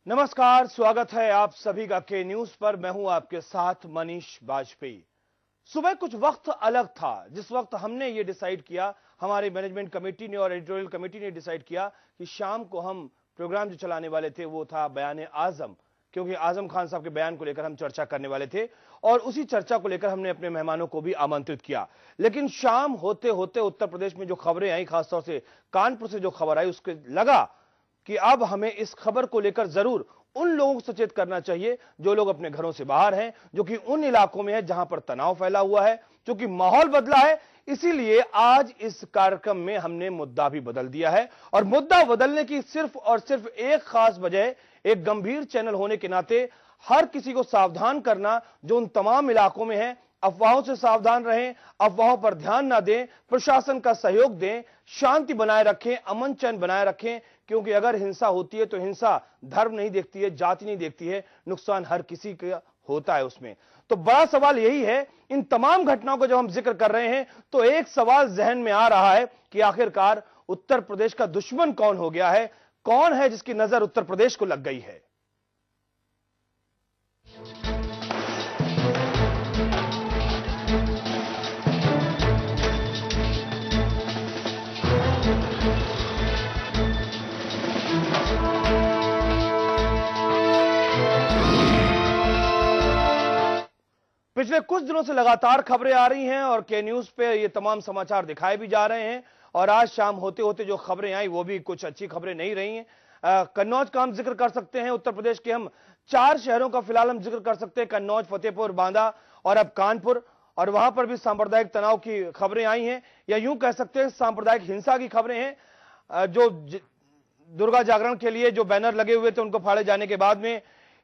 नमस्कार, स्वागत है आप सभी का के न्यूज पर। मैं हूं आपके साथ मनीष बाजपेयी। सुबह कुछ वक्त अलग था जिस वक्त हमने ये डिसाइड किया, हमारे मैनेजमेंट कमेटी ने और एडिटोरियल कमेटी ने डिसाइड किया कि शाम को हम प्रोग्राम जो चलाने वाले थे वो था बयान आजम, क्योंकि आजम खान साहब के बयान को लेकर हम चर्चा करने वाले थे और उसी चर्चा को लेकर हमने अपने मेहमानों को भी आमंत्रित किया। लेकिन शाम होते होते उत्तर प्रदेश में जो खबरें आई, खासतौर से कानपुर से जो खबर आई, उसके लगा कि अब हमें इस खबर को लेकर जरूर उन लोगों को सचेत करना चाहिए जो लोग अपने घरों से बाहर हैं, जो कि उन इलाकों में है जहां पर तनाव फैला हुआ है, क्योंकि माहौल बदला है। इसीलिए आज इस कार्यक्रम में हमने मुद्दा भी बदल दिया है और मुद्दा बदलने की सिर्फ और सिर्फ एक खास वजह, एक गंभीर चैनल होने के नाते हर किसी को सावधान करना जो उन तमाम इलाकों में है। अफवाहों से सावधान रहें, अफवाहों पर ध्यान ना दें, प्रशासन का सहयोग दें, शांति बनाए रखें, अमन चैन बनाए रखें, क्योंकि अगर हिंसा होती है तो हिंसा धर्म नहीं देखती है, जाति नहीं देखती है, नुकसान हर किसी का होता है उसमें। तो बड़ा सवाल यही है, इन तमाम घटनाओं को जब हम जिक्र कर रहे हैं तो एक सवाल जहन में आ रहा है कि आखिरकार उत्तर प्रदेश का दुश्मन कौन हो गया है, कौन है जिसकी नजर उत्तर प्रदेश को लग गई है। पिछले कुछ दिनों से लगातार खबरें आ रही हैं और के न्यूज पे ये तमाम समाचार दिखाए भी जा रहे हैं और आज शाम होते होते जो खबरें आई वो भी कुछ अच्छी खबरें नहीं रही हैं। कन्नौज का हम जिक्र कर सकते हैं, उत्तर प्रदेश के हम 4 शहरों का फिलहाल हम जिक्र कर सकते हैं, कन्नौज, फतेहपुर, बांदा और अब कानपुर, और वहां पर भी सांप्रदायिक तनाव की खबरें आई हैं, या यूं कह सकते हैं सांप्रदायिक हिंसा की खबरें हैं। जो दुर्गा जागरण के लिए जो बैनर लगे हुए थे उनको फाड़े जाने के बाद में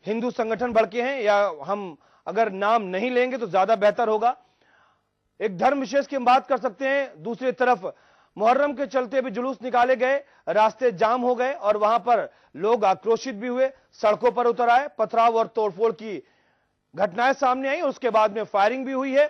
हिंदू संगठन भड़के हैं, या हम अगर नाम नहीं लेंगे तो ज्यादा बेहतर होगा। एक धर्म विशेष की हम बात कर सकते हैं। दूसरी तरफ मुहर्रम के चलते भी जुलूस निकाले गए, रास्ते जाम हो गए और वहां पर लोग आक्रोशित भी हुए, सड़कों पर उतर आए, पथराव और तोड़फोड़ की घटनाएं सामने आई और उसके बाद में फायरिंग भी हुई है।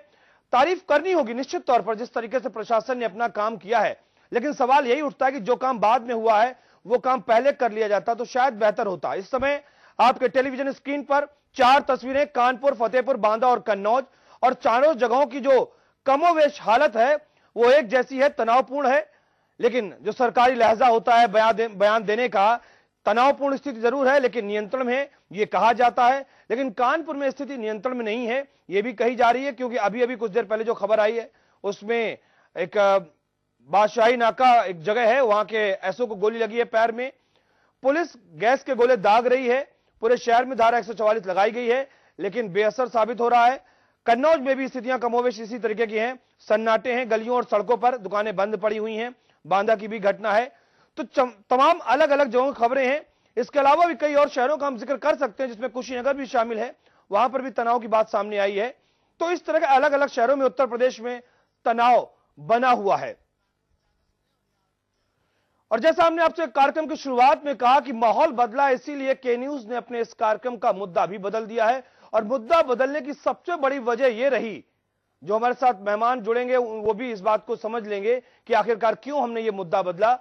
तारीफ करनी होगी निश्चित तौर पर जिस तरीके से प्रशासन ने अपना काम किया है, लेकिन सवाल यही उठता है कि जो काम बाद में हुआ है वो काम पहले कर लिया जाता तो शायद बेहतर होता। इस समय आपके टेलीविजन स्क्रीन पर 4 तस्वीरें, कानपुर, फतेहपुर, बांदा और कन्नौज, और चारों जगहों की जो कमोवेश हालत है वो एक जैसी है, तनावपूर्ण है। लेकिन जो सरकारी लहजा होता है बयान देने का, तनावपूर्ण स्थिति जरूर है लेकिन नियंत्रण में है ये कहा जाता है। लेकिन कानपुर में स्थिति नियंत्रण में नहीं है ये भी कही जा रही है, क्योंकि अभी अभी कुछ देर पहले जो खबर आई है उसमें एक बादशाही नाका एक जगह है, वहां के एसओ को गोली लगी है पैर में, पुलिस गैस के गोले दाग रही है, पूरे शहर में धारा 144 लगाई गई है लेकिन बेअसर साबित हो रहा है। कन्नौज में भी स्थितियां कमोवेश इसी तरीके की हैं, सन्नाटे हैं गलियों और सड़कों पर, दुकानें बंद पड़ी हुई हैं। बांदा की भी घटना है। तो तमाम अलग अलग जगहों की खबरें हैं। इसके अलावा भी कई और शहरों का हम जिक्र कर सकते हैं जिसमें कुशीनगर भी शामिल है, वहां पर भी तनाव की बात सामने आई है। तो इस तरह के अलग अलग शहरों में उत्तर प्रदेश में तनाव बना हुआ है। और जैसा हमने आपसे कार्यक्रम की शुरुआत में कहा कि माहौल बदला, इसीलिए के न्यूज ने अपने इस कार्यक्रम का मुद्दा भी बदल दिया है। और मुद्दा बदलने की सबसे बड़ी वजह यह रही, जो हमारे साथ मेहमान जुड़ेंगे वो भी इस बात को समझ लेंगे कि आखिरकार क्यों हमने ये मुद्दा बदला।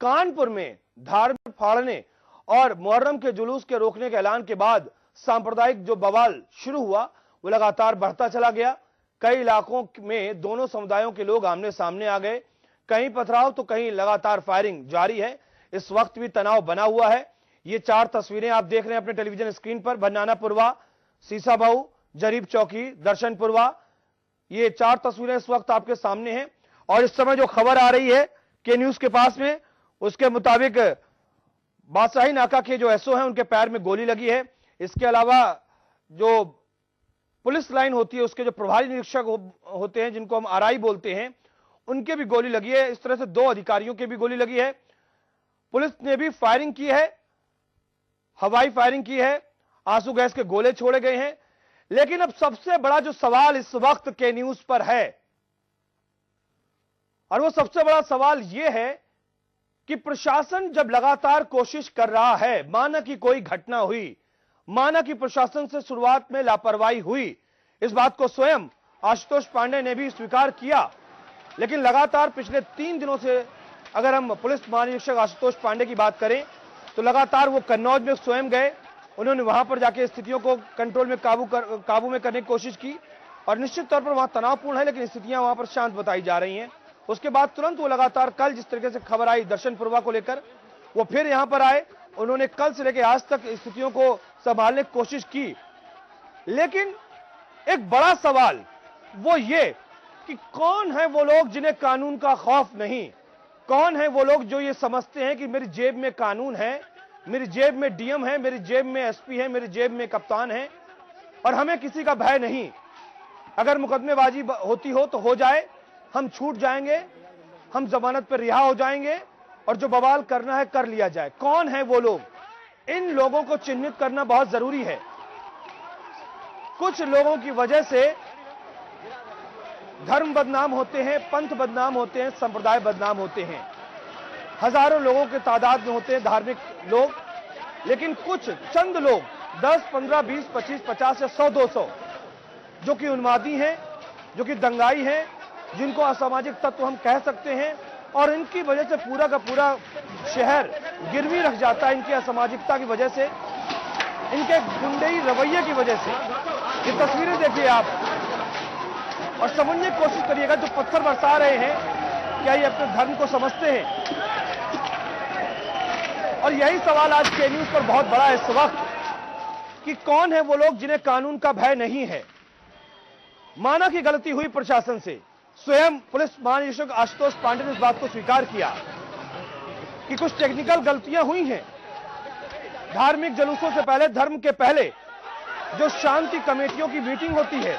कानपुर में धार्मिक फाड़ने और मुहर्रम के जुलूस के रोकने के ऐलान के बाद सांप्रदायिक जो बवाल शुरू हुआ वो लगातार बढ़ता चला गया। कई इलाकों में दोनों समुदायों के लोग आमने सामने आ गए, कहीं पथराव तो कहीं लगातार फायरिंग जारी है। इस वक्त भी तनाव बना हुआ है। ये 4 तस्वीरें आप देख रहे हैं अपने टेलीविजन स्क्रीन पर, भन्नानापुरवा, सीसाबाऊ, जरीब चौकी, दर्शनपुरवा, ये 4 तस्वीरें इस वक्त आपके सामने हैं। और इस समय जो खबर आ रही है के न्यूज के पास में, उसके मुताबिक बादशाही नाका के जो एसओ हैं उनके पैर में गोली लगी है। इसके अलावा जो पुलिस लाइन होती है उसके जो प्रभारी निरीक्षक होते हैं जिनको हम आरआई बोलते हैं, उनके भी गोली लगी है। इस तरह से 2 अधिकारियों के भी गोली लगी है। पुलिस ने भी फायरिंग की है, हवाई फायरिंग की है, आंसू गैस के गोले छोड़े गए हैं। लेकिन अब सबसे बड़ा जो सवाल इस वक्त के न्यूज पर है, और वो सबसे बड़ा सवाल यह है कि प्रशासन जब लगातार कोशिश कर रहा है, माना कि कोई घटना हुई, माना कि प्रशासन से शुरुआत में लापरवाही हुई, इस बात को स्वयं आशुतोष पांडे ने भी स्वीकार किया, लेकिन लगातार पिछले 3 दिनों से अगर हम पुलिस महानिरीक्षक आशुतोष पांडे की बात करें तो लगातार वो कन्नौज में स्वयं गए, उन्होंने वहां पर जाके स्थितियों को कंट्रोल में काबू में करने की कोशिश की और निश्चित तौर पर वहां तनावपूर्ण है, लेकिन स्थितियां वहां पर शांत बताई जा रही हैं। उसके बाद तुरंत वो लगातार कल जिस तरीके से खबर आई दर्शन पूर्वा को लेकर, वो फिर यहां पर आए। उन्होंने कल से लेकर आज तक स्थितियों को संभालने की कोशिश की, लेकिन एक बड़ा सवाल वो ये कि कौन है वो लोग जिन्हें कानून का खौफ नहीं, कौन है वो लोग जो ये समझते हैं कि मेरी जेब में कानून है, मेरी जेब में डीएम है, मेरी जेब में एसपी है, मेरी जेब में कप्तान है और हमें किसी का भय नहीं। अगर मुकदमेबाजी होती हो तो हो जाए, हम छूट जाएंगे, हम जमानत पर रिहा हो जाएंगे और जो बवाल करना है कर लिया जाए। कौन है वो लोग? इन लोगों को चिन्हित करना बहुत जरूरी है। कुछ लोगों की वजह से धर्म बदनाम होते हैं, पंथ बदनाम होते हैं, संप्रदाय बदनाम होते हैं। हजारों लोगों के तादाद में होते हैं धार्मिक लोग, लेकिन कुछ चंद लोग 10, 15, 20, 25, 50 या 100, 200 जो कि उन्मादी हैं, जो कि दंगाई हैं, जिनको असामाजिक तत्व हम कह सकते हैं, और इनकी वजह से पूरा का पूरा शहर गिरवी रख जाता है। इनकी असामाजिकता की वजह से, इनके गुंडेई रवैये की वजह से। ये तस्वीरें देखिए आप और समझने की कोशिश करिएगा, जो पत्थर बरसा रहे हैं क्या ये अपने धर्म को समझते हैं? और यही सवाल आज के न्यूज पर बहुत बड़ा है इस वक्त कि कौन है वो लोग जिन्हें कानून का भय नहीं है। माना कि गलती हुई प्रशासन से, स्वयं पुलिस महानिदेशक आशुतोष पांडे ने इस बात को स्वीकार किया कि कुछ टेक्निकल गलतियां हुई हैं। धार्मिक जुलूसों से पहले, धर्म के पहले जो शांति कमेटियों की मीटिंग होती है,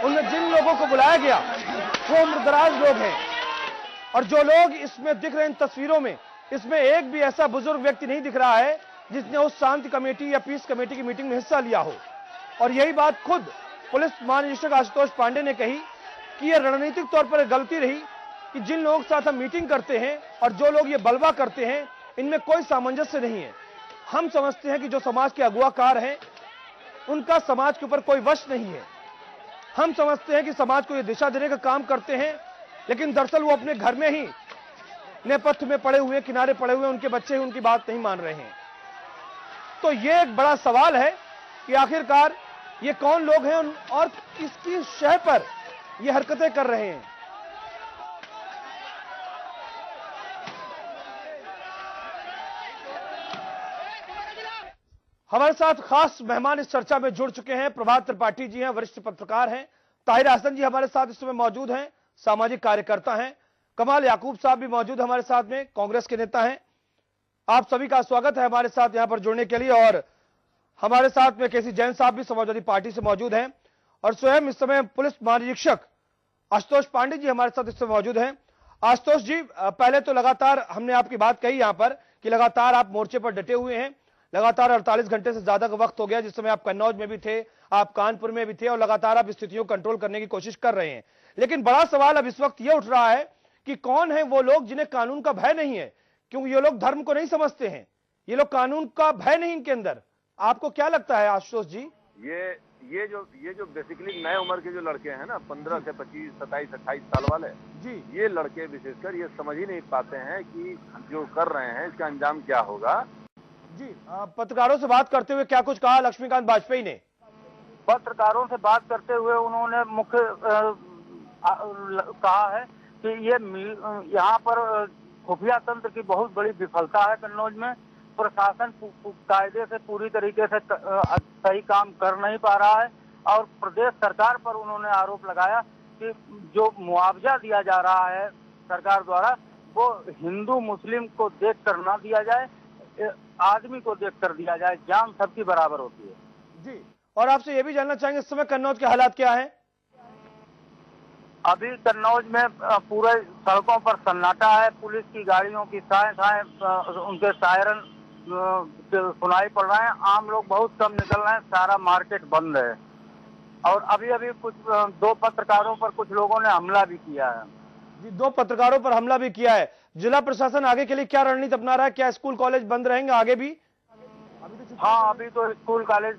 उनमें जिन लोगों को बुलाया गया वो उम्रदराज लोग हैं, और जो लोग इसमें दिख रहे हैं तस्वीरों में, इसमें एक भी ऐसा बुजुर्ग व्यक्ति नहीं दिख रहा है जिसने उस शांति कमेटी या पीस कमेटी की मीटिंग में हिस्सा लिया हो। और यही बात खुद पुलिस महानिदेशक आशुतोष पांडे ने कही कि यह रणनीतिक तौर पर गलती रही कि जिन लोगों के साथ हम मीटिंग करते हैं और जो लोग ये बलवा करते हैं, इनमें कोई सामंजस्य नहीं है। हम समझते हैं कि जो समाज के अगुवाकार हैं उनका समाज के ऊपर कोई वश नहीं है। हम समझते हैं कि समाज को ये दिशा देने का काम करते हैं, लेकिन दरअसल वो अपने घर में ही नेपथ्य में पड़े हुए, किनारे पड़े हुए उनके बच्चे उनकी बात नहीं मान रहे हैं। तो ये एक बड़ा सवाल है कि आखिरकार ये कौन लोग हैं और किसकी शह पर ये हरकतें कर रहे हैं। हमारे साथ खास मेहमान इस चर्चा में जुड़ चुके हैं। प्रभात त्रिपाठी जी हैं, वरिष्ठ पत्रकार हैं। ताहिर हसन जी हमारे साथ इस समय मौजूद हैं, सामाजिक कार्यकर्ता हैं। कमाल याकूब साहब भी मौजूद हमारे साथ में, कांग्रेस के नेता हैं। आप सभी का स्वागत है हमारे साथ यहां पर जुड़ने के लिए। और हमारे साथ में केसी जैन साहब भी समाजवादी पार्टी से मौजूद हैं, और स्वयं इस समय पुलिस महानिरीक्षक आशुतोष पांडे जी हमारे साथ इस समय मौजूद हैं। आशुतोष जी, पहले तो लगातार हमने आपकी बात कही यहां पर कि लगातार आप मोर्चे पर डटे हुए हैं। लगातार 48 घंटे से ज्यादा का वक्त हो गया जिस समय आप कन्नौज में भी थे, आप कानपुर में भी थे, और लगातार आप स्थितियों को कंट्रोल करने की कोशिश कर रहे हैं। लेकिन बड़ा सवाल अब इस वक्त यह उठ रहा है कि कौन है वो लोग जिन्हें कानून का भय नहीं है, क्योंकि ये लोग धर्म को नहीं समझते हैं, ये लोग कानून का भय नहीं इनके अंदर। आपको क्या लगता है आशुतोष जी? ये जो बेसिकली नए उम्र के जो लड़के हैं ना, 15 से 25, 27, 28 साल वाले जी, ये लड़के विशेषकर ये समझ ही नहीं पाते हैं कि जो कर रहे हैं इसका अंजाम क्या होगा। जी, पत्रकारों से बात करते हुए क्या कुछ कहा लक्ष्मीकांत वाजपेयी ने? पत्रकारों से बात करते हुए उन्होंने मुख्य कहा है कि ये यहाँ पर खुफिया तंत्र की बहुत बड़ी विफलता है कन्नौज में। प्रशासन कायदे से पूरी तरीके से सही काम कर नहीं पा रहा है, और प्रदेश सरकार पर उन्होंने आरोप लगाया कि जो मुआवजा दिया जा रहा है सरकार द्वारा वो हिंदू मुस्लिम को देख कर ना दिया जाए, आदमी को देख कर दिया जाए। जान सबकी बराबर होती है। जी, और आपसे ये भी जानना चाहेंगे इस समय कन्नौज के हालात क्या है? अभी कन्नौज में पूरे सड़कों पर सन्नाटा है। पुलिस की गाड़ियों की साए उनके सायरन सुनाई पड़ रहे हैं। आम लोग बहुत कम निकल रहे हैं, सारा मार्केट बंद है। और अभी कुछ 2 पत्रकारों पर कुछ लोगों ने हमला भी किया है। जी, 2 पत्रकारों पर हमला भी किया है। जिला प्रशासन आगे के लिए क्या रणनीति अपना रहा है? क्या स्कूल कॉलेज बंद रहेंगे आगे भी? हाँ, अभी तो स्कूल कॉलेज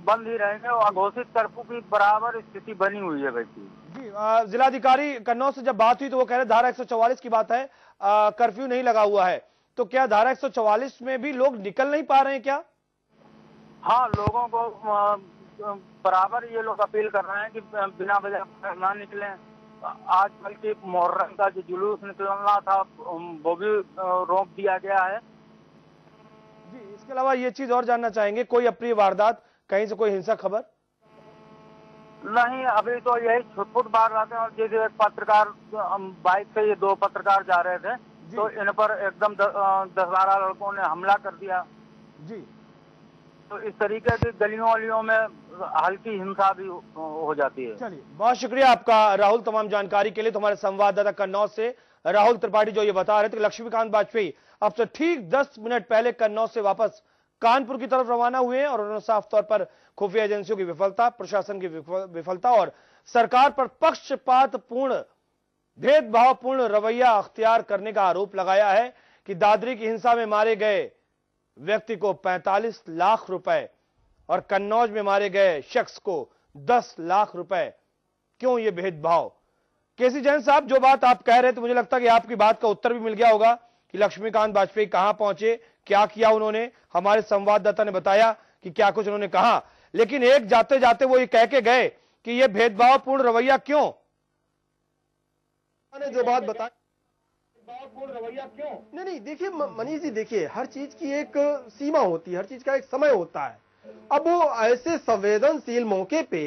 बंद ही रहेंगे और घोषित कर्फ्यू की बराबर स्थिति बनी हुई है वैसी। जी, जिलाधिकारी कन्नौज से जब बात हुई तो वो कह रहे धारा 144 की बात है, कर्फ्यू नहीं लगा हुआ है। तो क्या धारा 144 में भी लोग निकल नहीं पा रहे हैं क्या? हाँ, लोगों को बराबर ये लोग अपील कर रहे हैं कि बिना वजह घर ना निकलें। आज बल्कि मुहर्रम का जो जुलूस निकलना था वो भी रोक दिया गया है। जी, इसके अलावा ये चीज और जानना चाहेंगे, कोई अप्रिय वारदात, कहीं से कोई हिंसक खबर? नहीं, अभी तो यही छुटपुट वारदात है। और जैसे एक पत्रकार बाइक से, ये 2 पत्रकार जा रहे थे, तो इन पर एकदम 10-12 लड़कों ने हमला कर दिया जी। तो इस तरीके की गलियों वलियों में हल्की हिंसा भी हो जाती है। चलिए, बहुत शुक्रिया आपका राहुल, तमाम जानकारी के लिए। तुम्हारे संवाददाता कन्नौज से राहुल त्रिपाठी जो ये बता रहे थे कि लक्ष्मीकांत वाजपेयी अब से ठीक 10 मिनट पहले कन्नौज से वापस कानपुर की तरफ रवाना हुए हैं और उन्होंने साफ तौर पर खुफिया एजेंसियों की विफलता, प्रशासन की विफलता और सरकार पर पक्षपातपूर्ण, भेदभावपूर्ण रवैया अख्तियार करने का आरोप लगाया है कि दादरी की हिंसा में मारे गए व्यक्ति को 45 लाख रुपए और कन्नौज में मारे गए शख्स को 10 लाख रुपए। क्यों ये भेदभाव? केसी जैन साहब, जो बात आप कह रहे थे, मुझे लगता है कि आपकी बात का उत्तर भी मिल गया होगा कि लक्ष्मीकांत वाजपेयी कहां पहुंचे, क्या किया उन्होंने। हमारे संवाददाता ने बताया कि क्या कुछ उन्होंने कहा, लेकिन एक जाते जाते वो ये कह के गए कि ये भेदभावपूर्ण रवैया क्यों? जो बात बताई, रवैया क्यों? नहीं, देखिए मनीष जी, देखिए हर चीज की एक सीमा होती है, हर चीज का एक समय होता है। अब वो ऐसे संवेदनशील मौके पे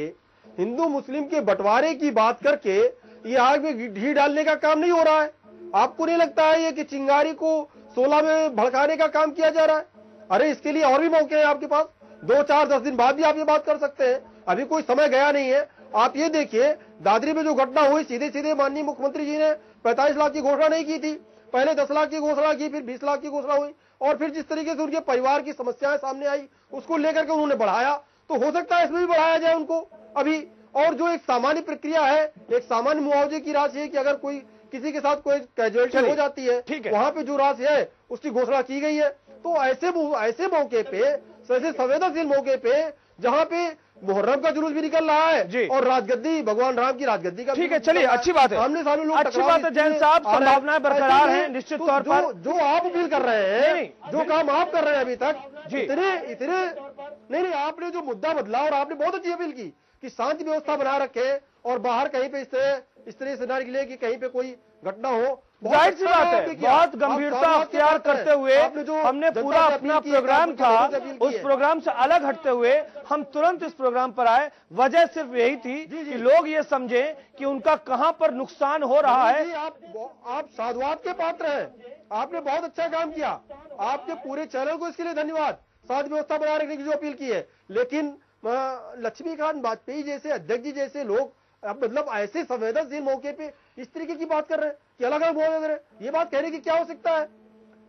हिंदू मुस्लिम के बंटवारे की बात करके ये आग में घी डालने का काम नहीं हो रहा है। आपको नहीं लगता है ये कि चिंगारी को 16 में भड़काने का काम किया जा रहा है? अरे इसके लिए और भी मौके हैं आपके पास, 2, 4, 10 दिन बाद भी आप ये बात कर सकते हैं। अभी कोई समय गया नहीं है। आप ये देखिए, दादरी में जो घटना हुई, सीधे सीधे माननीय मुख्यमंत्री जी ने 45 लाख की घोषणा नहीं की थी, पहले 10 लाख की घोषणा की, फिर 20 लाख की घोषणा हुई और फिर जिस तरीके से उनके परिवार की समस्याएं सामने आई उसको लेकर के उन्होंने बढ़ाया। तो हो सकता है इसमें भी बढ़ाया जाए उनको अभी। और जो एक सामान्य प्रक्रिया है, एक सामान्य मुआवजे की राशि है कि अगर कोई किसी के साथ कोई कैजुअलिटी हो जाती है, वहां पे जो राशि है उसकी घोषणा की गई है। तो ऐसे मौके पे, ऐसे संवेदनशील मौके पे जहां पे मुहर्रम का जुलूस भी निकल रहा है और राजगद्दी, भगवान राम की राजगद्दी का, ठीक है, चलिए, अच्छी बात है, सामने सामने लोग, अच्छी बात है जैन साहब, संभावनाएं बरकरार हैं निश्चित तौर पर। जो आप अपील कर रहे हैं, जो काम आप कर रहे हैं अभी तक, इतने नहीं, आपने जो मुद्दा बदला और आपने बहुत अच्छी अपील की कि शांति व्यवस्था बनाए रखे और बाहर कहीं पे इस तरह से ना निकले कि कहीं पे कोई घटना हो। जाहिर सी बात है, बहुत गंभीरता अख्तियार करते हुए हमने पूरा अपना प्रोग्राम था, उस प्रोग्राम से अलग हटते हुए हम तुरंत इस प्रोग्राम पर आए। वजह सिर्फ यही थी कि लोग ये समझें कि उनका कहां पर नुकसान हो रहा है। आप साधुवाद के पात्र हैं, आपने बहुत अच्छा काम किया, आपके पूरे चैनल को इसके लिए धन्यवाद। शांति व्यवस्था बनाए रखने की जो अपील की है, लेकिन लक्ष्मीकांत वाजपेयी जैसे अध्यक्ष जी जैसे लोग मतलब ऐसे संवेदनशील मौके पे इस तरीके की बात कर रहे हैं कि अलग अलग बोल रहे हैं। ये बात कहने की क्या हो सकता है?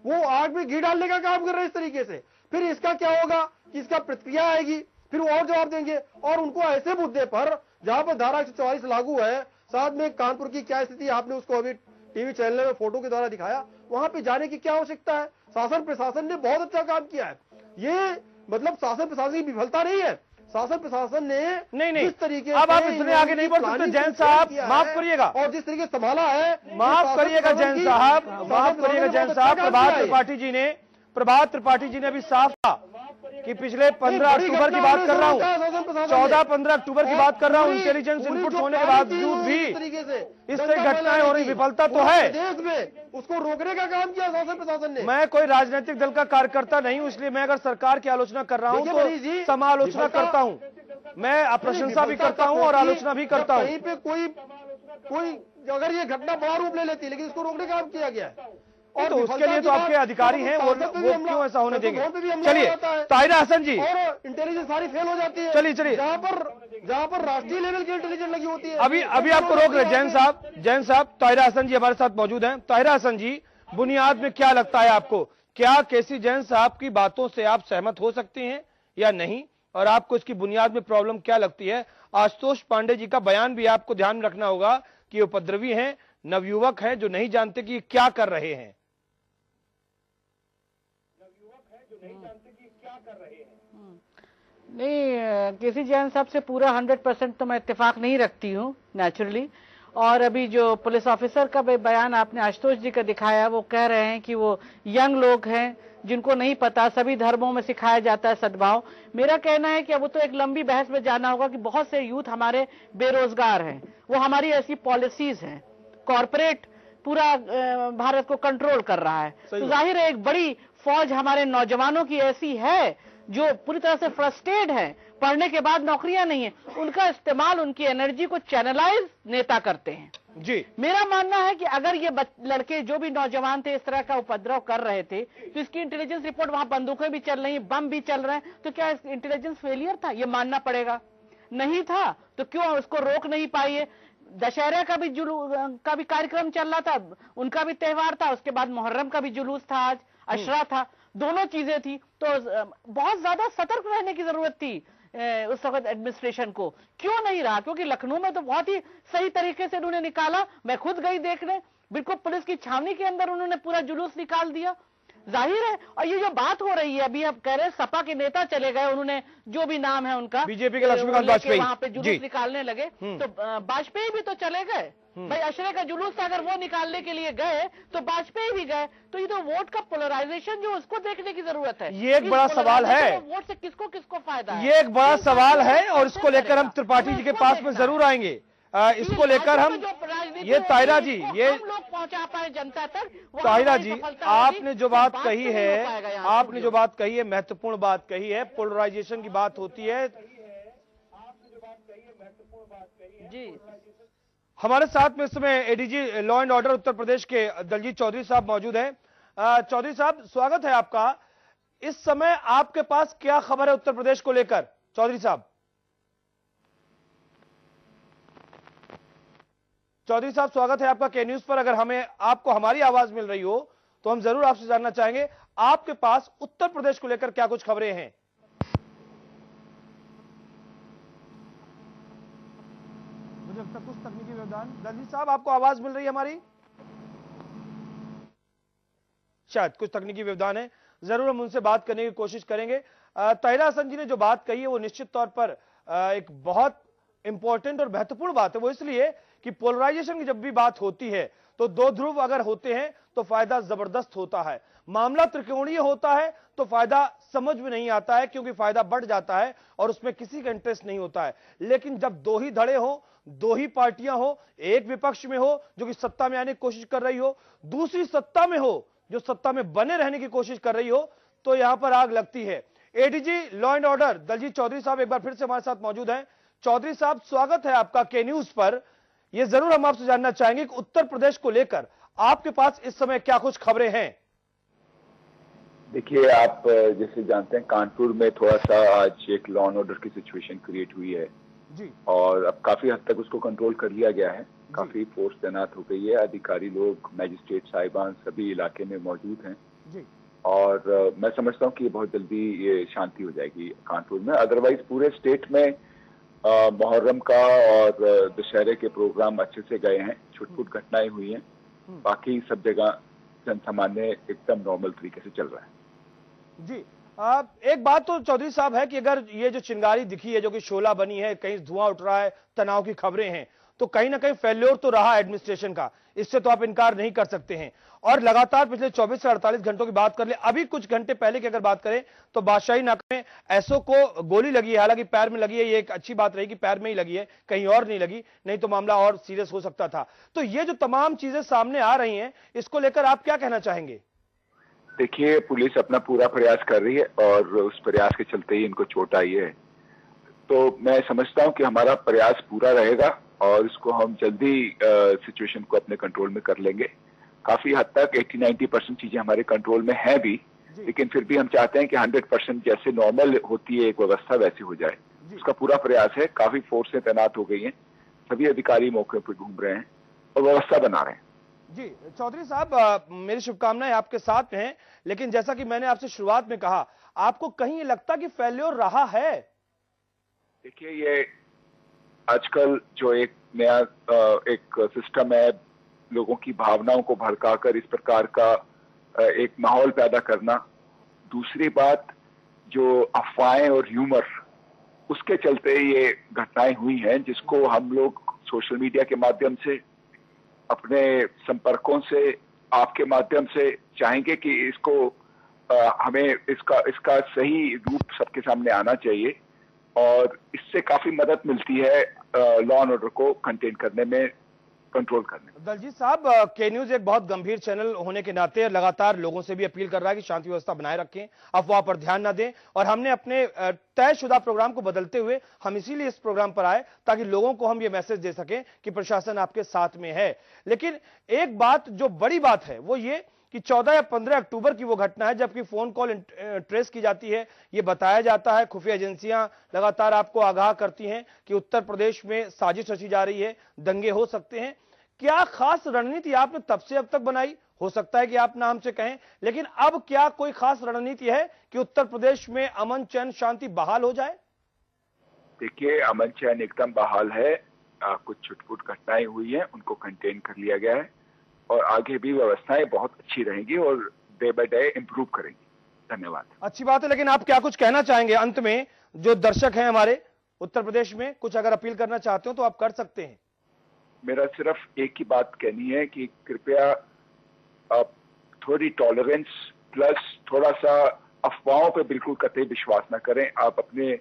वो आग में घी डालने का काम कर रहे हैं इस तरीके से। फिर इसका क्या होगा कि इसका प्रतिक्रिया आएगी, फिर वो और जवाब देंगे। और उनको ऐसे मुद्दे पर जहां पर धारा 144 लागू है, साथ में कानपुर की क्या स्थिति, आपने उसको अभी टीवी चैनल में फोटो के द्वारा दिखाया, वहां पे जाने की क्या आवश्यकता है? शासन प्रशासन ने बहुत अच्छा काम किया है। ये मतलब शासन प्रशासन की विफलता नहीं है, शासन प्रशासन ने नहीं इस तरीके, अब आप इतने आगे नहीं बढ़ सकते जैन साहब, माफ करिएगा, और जिस तरीके से संभाला है, माफ करिएगा जैन साहब, माफ करिएगा जैन साहब। प्रभात त्रिपाठी जी ने अभी साफ कहा कि पिछले 15 अक्टूबर की बात कर रहा हूँ, 14-15 अक्टूबर की बात कर रहा हूँ, इंटेलिजेंस इनपुट होने के बावजूद भी इस तरह घटनाएं हो रही, विफलता तो है। देश में उसको रोकने का काम किया शासन प्रशासन ने। मैं कोई राजनीतिक दल का कार्यकर्ता नहीं हूं, इसलिए मैं अगर सरकार की आलोचना कर रहा हूं तो समालोचना करता हूं, मैं प्रशंसा भी करता हूं और आलोचना भी करता हूं। कहीं पे कोई अगर ये घटना बड़ा रूप ले लेती है, लेकिन इसको रोकने का काम किया गया है। और तो उसके लिए तो आपके अधिकारी हैं, वो क्यों ऐसा होने देंगे? चलिए ताहिरा हसन जी, और इंटेलिजेंस सारी फेल हो जाती है। चलिए जहां पर राष्ट्रीय लेवल की इंटेलिजेंस लगी होती है। अभी आपको रोक रहे जैन साहब, ताहिरा हसन जी हमारे साथ मौजूद हैं। ताहिरा हसन जी, बुनियाद में क्या लगता है आपको, क्या केसी जैन साहब की बातों से आप सहमत हो सकते हैं या नहीं, और आपको इसकी बुनियाद में प्रॉब्लम क्या लगती है? आशुतोष पांडे जी का बयान भी आपको ध्यान में रखना होगा कि उपद्रवी हैं, नवयुवक हैं जो नहीं जानते कि क्या कर रहे हैं। नहीं, केसी जैन साहब से पूरा 100% तो मैं इत्तेफाक नहीं रखती हूँ नेचुरली। और अभी जो पुलिस ऑफिसर का बयान आपने आशुतोष जी का दिखाया, वो कह रहे हैं कि वो यंग लोग हैं जिनको नहीं पता, सभी धर्मों में सिखाया जाता है सद्भाव। मेरा कहना है कि अब तो एक लंबी बहस में जाना होगा कि बहुत से यूथ हमारे बेरोजगार हैं, वो हमारी ऐसी पॉलिसीज हैं, कॉरपोरेट पूरा भारत को कंट्रोल कर रहा है, तो जाहिर है एक बड़ी फौज हमारे नौजवानों की ऐसी है जो पूरी तरह से फ्रस्ट्रेटेड है, पढ़ने के बाद नौकरियां नहीं है, उनका इस्तेमाल, उनकी एनर्जी को चैनलाइज नेता करते हैं। जी, मेरा मानना है कि अगर ये लड़के जो भी नौजवान थे इस तरह का उपद्रव कर रहे थे, तो इसकी इंटेलिजेंस रिपोर्ट, वहां बंदूकें भी चल रही, बम भी चल रहे हैं, तो क्या इंटेलिजेंस फेलियर था? ये मानना पड़ेगा। नहीं था तो क्यों उसको रोक नहीं पाई है? दशहरे का भी कार्यक्रम चल रहा था, उनका भी त्योहार था, उसके बाद मुहर्रम का भी जुलूस था, आज अशरा था, दोनों चीजें थी, तो बहुत ज्यादा सतर्क रहने की जरूरत थी उस वक्त एडमिनिस्ट्रेशन को। क्यों नहीं रहा? क्योंकि लखनऊ में तो बहुत ही सही तरीके से उन्होंने निकाला, मैं खुद गई देखने, बिल्कुल पुलिस की छावनी के अंदर उन्होंने पूरा जुलूस निकाल दिया, जाहिर है। और ये जो बात हो रही है, अभी आप कह रहे हैं सपा के नेता चले गए, उन्होंने जो भी नाम है उनका, बीजेपी के लक्ष्मीकांत वाजपेयी वहां पे जुलूस निकालने लगे, तो वाजपेयी भी तो चले गए भाई। अशरे का जुलूस था, अगर वो निकालने के लिए गए तो वाजपेयी भी गए, तो ये तो वोट का पोलराइजेशन जो उसको देखने की जरूरत है। ये एक बड़ा सवाल है, वोट से किसको किसको फायदा है, ये एक बड़ा सवाल है, और इसको लेकर हम त्रिपाठी जी के पास में जरूर आएंगे। इसको लेकर हम, ये ताहिरा जी, ये हम लोग पहुंचा पाए जनता तक। ताहिरा जी, आपने जो बात कही है, आपने जो बात कही है, महत्वपूर्ण बात कही है, पोलराइजेशन की बात होती है। जी, हमारे साथ में इस समय एडीजी लॉ एंड ऑर्डर उत्तर प्रदेश के दलजीत चौधरी साहब मौजूद हैं। चौधरी साहब, स्वागत है आपका। इस समय आपके पास क्या खबर है उत्तर प्रदेश को लेकर? चौधरी साहब, चौधरी साहब स्वागत है आपका के न्यूज पर। अगर हमें आपको हमारी आवाज मिल रही हो तो हम जरूर आपसे जानना चाहेंगे, आपके पास उत्तर प्रदेश को लेकर क्या कुछ खबरें हैं? मुझे अब तक कुछ तकनीकी व्यवधान। दलजीत साहब, आपको आवाज मिल रही है हमारी? शायद कुछ तकनीकी व्यवधान है, जरूर हम उनसे बात करने की कोशिश करेंगे। ताहिरा हसन जी ने जो बात कही है वो निश्चित तौर पर एक बहुत इंपॉर्टेंट और महत्वपूर्ण बात है। वो इसलिए कि पोलराइजेशन की जब भी बात होती है तो दो ध्रुव अगर होते हैं तो फायदा जबरदस्त होता है। मामला त्रिकोणीय होता है तो फायदा समझ में नहीं आता है, क्योंकि फायदा बढ़ जाता है और उसमें किसी का इंटरेस्ट नहीं होता है। लेकिन जब दो ही धड़े हो, दो ही पार्टियां हो, एक विपक्ष में हो जो कि सत्ता में आने की कोशिश कर रही हो, दूसरी सत्ता में हो जो सत्ता में बने रहने की कोशिश कर रही हो, तो यहां पर आग लगती है। ADG law and order Daljeet Chaudhary साहब एक बार फिर से हमारे साथ मौजूद हैं। चौधरी साहब, स्वागत है आपका के न्यूज पर। यह जरूर हम आपसे जानना चाहेंगे कि उत्तर प्रदेश को लेकर आपके पास इस समय क्या कुछ खबरें हैं? देखिए, आप जैसे जानते हैं कानपुर में थोड़ा सा आज एक लॉ एंड ऑर्डर की सिचुएशन क्रिएट हुई है जी, और अब काफी हद तक उसको कंट्रोल कर लिया गया है। काफी फोर्स तैनात हो गई है, अधिकारी लोग, मैजिस्ट्रेट साहिबान सभी इलाके में मौजूद हैं जी, और मैं समझता हूँ कि बहुत जल्दी ये शांति हो जाएगी कानपुर में। अदरवाइज पूरे स्टेट में मुहर्रम का और दशहरे के प्रोग्राम अच्छे से गए हैं, छुटपुट घटनाएं हुई हैं, बाकी सब जगह जनसामान्य एकदम नॉर्मल तरीके से चल रहा है। जी, एक बात तो चौधरी साहब है कि अगर ये जो चिंगारी दिखी है, जो कि शोला बनी है, कहीं धुआं उठ रहा है, तनाव की खबरें हैं, तो कहीं ना कहीं फेल्योर तो रहा एडमिनिस्ट्रेशन का, इससे तो आप इनकार नहीं कर सकते हैं। और लगातार पिछले 24 से 48 घंटों की बात कर ले, अभी कुछ घंटे पहले की अगर बात करें तो बादशाही नाका में एसओ को गोली लगी है, हालांकि पैर में लगी है, ये एक अच्छी बात रही कि पैर में ही लगी है, कहीं और नहीं लगी, नहीं तो मामला और सीरियस हो सकता था। तो ये जो तमाम चीजें सामने आ रही हैं, इसको लेकर आप क्या कहना चाहेंगे? देखिए, पुलिस अपना पूरा प्रयास कर रही है और उस प्रयास के चलते ही इनको चोट आई है, तो मैं समझता हूं कि हमारा प्रयास पूरा रहेगा और इसको हम जल्दी सिचुएशन को अपने कंट्रोल में कर लेंगे। काफी हद तक 80-90% चीजें हमारे कंट्रोल में है भी, लेकिन फिर भी हम चाहते हैं कि 100% जैसे नॉर्मल होती है एक व्यवस्था वैसी हो जाए। उसका पूरा प्रयास है, काफी फोर्सें तैनात हो गई हैं, सभी अधिकारी मौके पर घूम रहे हैं और व्यवस्था बना रहे हैं। जी चौधरी साहब, मेरी शुभकामनाएं आपके साथ हैं, लेकिन जैसा कि मैंने आपसे शुरुआत में कहा, आपको कहीं ये लगता कि फेल्योर रहा है? देखिए, ये आजकल जो एक नया एक सिस्टम है, लोगों की भावनाओं को भड़काकर इस प्रकार का एक माहौल पैदा करना, दूसरी बात जो अफवाहें और ह्यूमर, उसके चलते ये घटनाएं हुई हैं, जिसको हम लोग सोशल मीडिया के माध्यम से, अपने संपर्कों से, आपके माध्यम से चाहेंगे कि इसको हमें इसका सही रूप सबके सामने आना चाहिए और इससे काफी मदद मिलती है लॉ एंड ऑर्डर को कंटेन करने में, कंट्रोल करने में। दलजीत साहब, के न्यूज एक बहुत गंभीर चैनल होने के नाते लगातार लोगों से भी अपील कर रहा है कि शांति व्यवस्था बनाए रखें, अफवाह पर ध्यान न दें, और हमने अपने तयशुदा प्रोग्राम को बदलते हुए हम इसीलिए इस प्रोग्राम पर आए ताकि लोगों को हम ये मैसेज दे सकें कि प्रशासन आपके साथ में है। लेकिन एक बात जो बड़ी बात है वो ये कि 14 या 15 अक्टूबर की वो घटना है जबकि फोन कॉल ट्रेस की जाती है। ये बताया जाता है, खुफिया एजेंसियां लगातार आपको आगाह करती हैं कि उत्तर प्रदेश में साजिश रची जा रही है, दंगे हो सकते हैं। क्या खास रणनीति आपने तब से अब तक बनाई? हो सकता है कि आप ना हमसे कहें, लेकिन अब क्या कोई खास रणनीति है कि उत्तर प्रदेश में अमन चैन शांति बहाल हो जाए? देखिए, अमन चैन एकदम बहाल है। कुछ छुटपुट घटनाएं हुई हैं, उनको कंटेन कर लिया गया है और आगे भी व्यवस्थाएं बहुत अच्छी रहेंगी और डे बाय डे इंप्रूव करेंगी। धन्यवाद। अच्छी बात है, लेकिन आप क्या कुछ कहना चाहेंगे अंत में? जो दर्शक हैं हमारे उत्तर प्रदेश में, कुछ अगर अपील करना चाहते हो तो आप कर सकते हैं। मेरा सिर्फ एक ही बात कहनी है कि कृपया आप थोड़ी टॉलरेंस प्लस थोड़ा सा अफवाहों पे बिल्कुल कतई विश्वास न करें। आप अपने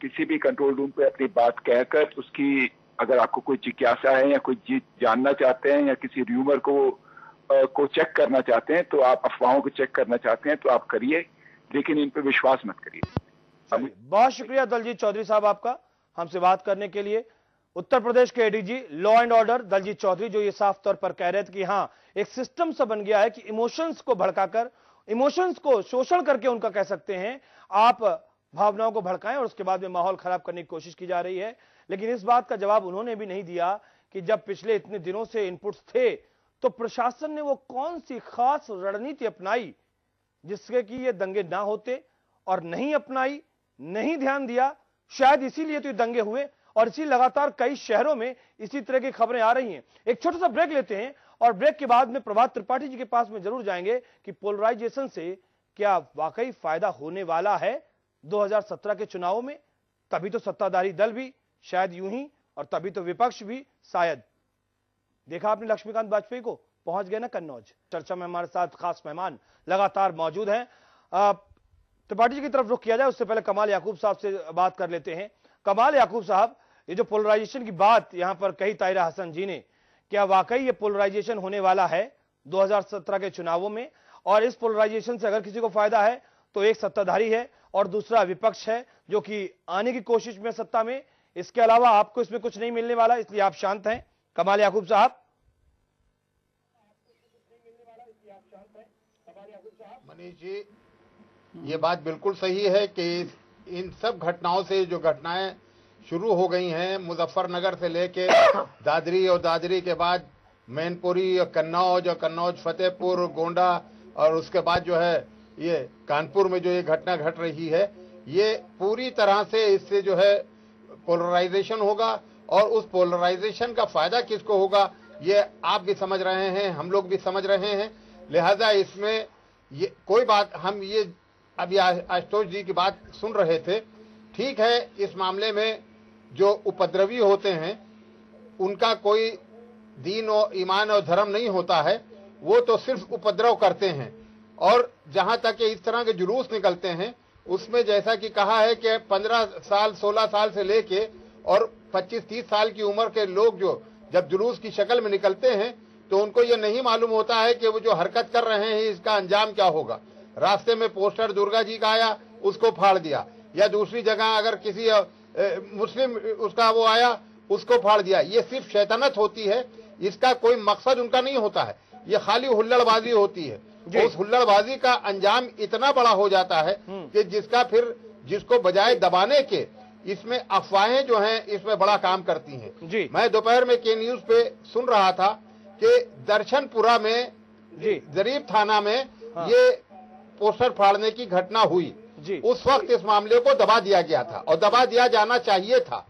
किसी भी कंट्रोल रूम पे अपनी बात कहकर उसकी, अगर आपको कोई जिज्ञासा है या कोई चीज जानना चाहते हैं या किसी र्यूमर को चेक करना चाहते हैं, तो आप अफवाहों को चेक करना चाहते हैं तो आप करिए, लेकिन इन पे विश्वास मत करिए। बहुत शुक्रिया दलजीत चौधरी साहब आपका हमसे बात करने के लिए। उत्तर प्रदेश के ADG law and order Daljeet Chaudhary जो ये साफ तौर पर कह रहे थे कि हां, एक सिस्टम सा बन गया है कि इमोशंस को भड़काकर, इमोशंस को शोषण करके उनका कह सकते हैं आप भावनाओं को भड़काएं और उसके बाद में माहौल खराब करने की कोशिश की जा रही है। लेकिन इस बात का जवाब उन्होंने भी नहीं दिया कि जब पिछले इतने दिनों से इनपुट्स थे तो प्रशासन ने वो कौन सी खास रणनीति अपनाई जिससे कि ये दंगे ना होते, और नहीं अपनाई, नहीं ध्यान दिया। शायद इसीलिए तो ये दंगे हुए और इसी लगातार कई शहरों में इसी तरह की खबरें आ रही हैं। एक छोटा सा ब्रेक लेते हैं और ब्रेक के बाद में प्रभात त्रिपाठी जी के पास में जरूर जाएंगे कि पोलराइजेशन से क्या वाकई फायदा होने वाला है 2017 के चुनावों में। तभी तो सत्ताधारी दल भी शायद यूं ही, और तभी तो विपक्ष भी शायद। देखा आपने लक्ष्मीकांत वाजपेयी को, पहुंच गए ना कन्नौज। चर्चा में हमारे साथ खास मेहमान लगातार मौजूद हैं। त्रिपाठी जी की तरफ रुख किया जाए उससे पहले कमाल याकूब साहब से बात कर लेते हैं। कमाल याकूब साहब, ये जो पोलराइजेशन की बात यहां पर कही ताहिरा हसन जी ने, क्या वाकई ये पोलराइजेशन होने वाला है 2017 के चुनावों में? और इस पोलराइजेशन से अगर किसी को फायदा है तो एक सत्ताधारी है और दूसरा विपक्ष है जो कि आने की कोशिश में सत्ता में। इसके अलावा आपको इसमें कुछ नहीं मिलने वाला, इसलिए आप शांत हैं। कमाल याकूब साहब। मनीष जी, ये बात बिल्कुल सही है कि इन सब घटनाओं से जो घटनाएं शुरू हो गई हैं, मुजफ्फरनगर से लेके दादरी और दादरी के बाद मैनपुरी और कन्नौज फतेहपुर, गोंडा और उसके बाद जो है ये कानपुर में जो ये घटना घट रही है, ये पूरी तरह से इससे जो है पोलराइजेशन होगा। और उस पोलराइजेशन का फायदा किसको होगा ये आप भी समझ रहे हैं, हम लोग भी समझ रहे हैं। लिहाजा इसमें ये कोई बात, हम ये अभी आशुतोष जी की बात सुन रहे थे, ठीक है, इस मामले में जो उपद्रवी होते हैं उनका कोई दीन और ईमान और धर्म नहीं होता है, वो तो सिर्फ उपद्रव करते हैं। और जहां तक इस तरह के जुलूस निकलते हैं उसमें जैसा कि कहा है कि 15 साल 16 साल से लेके और 25-30 साल की उम्र के लोग जो जब जुलूस की शक्ल में निकलते हैं तो उनको ये नहीं मालूम होता है कि वो जो हरकत कर रहे हैं इसका अंजाम क्या होगा। रास्ते में पोस्टर दुर्गा जी का आया, उसको फाड़ दिया, या दूसरी जगह अगर किसी मुस्लिम उसका वो आया, उसको फाड़ दिया। ये सिर्फ शैतानत होती है, इसका कोई मकसद उनका नहीं होता है, ये खाली हुल्लड़बाजी होती है। उस हुल्लड़बाजी का अंजाम इतना बड़ा हो जाता है कि जिसका फिर जिसको बजाय दबाने के इसमें अफवाहें जो हैं इसमें बड़ा काम करती हैं। मैं दोपहर में के न्यूज पे सुन रहा था कि दर्शनपुरा में जरीब थाना में ये पोस्टर फाड़ने की घटना हुई। उस वक्त इस मामले को दबा दिया गया था और दबा दिया जाना चाहिए था।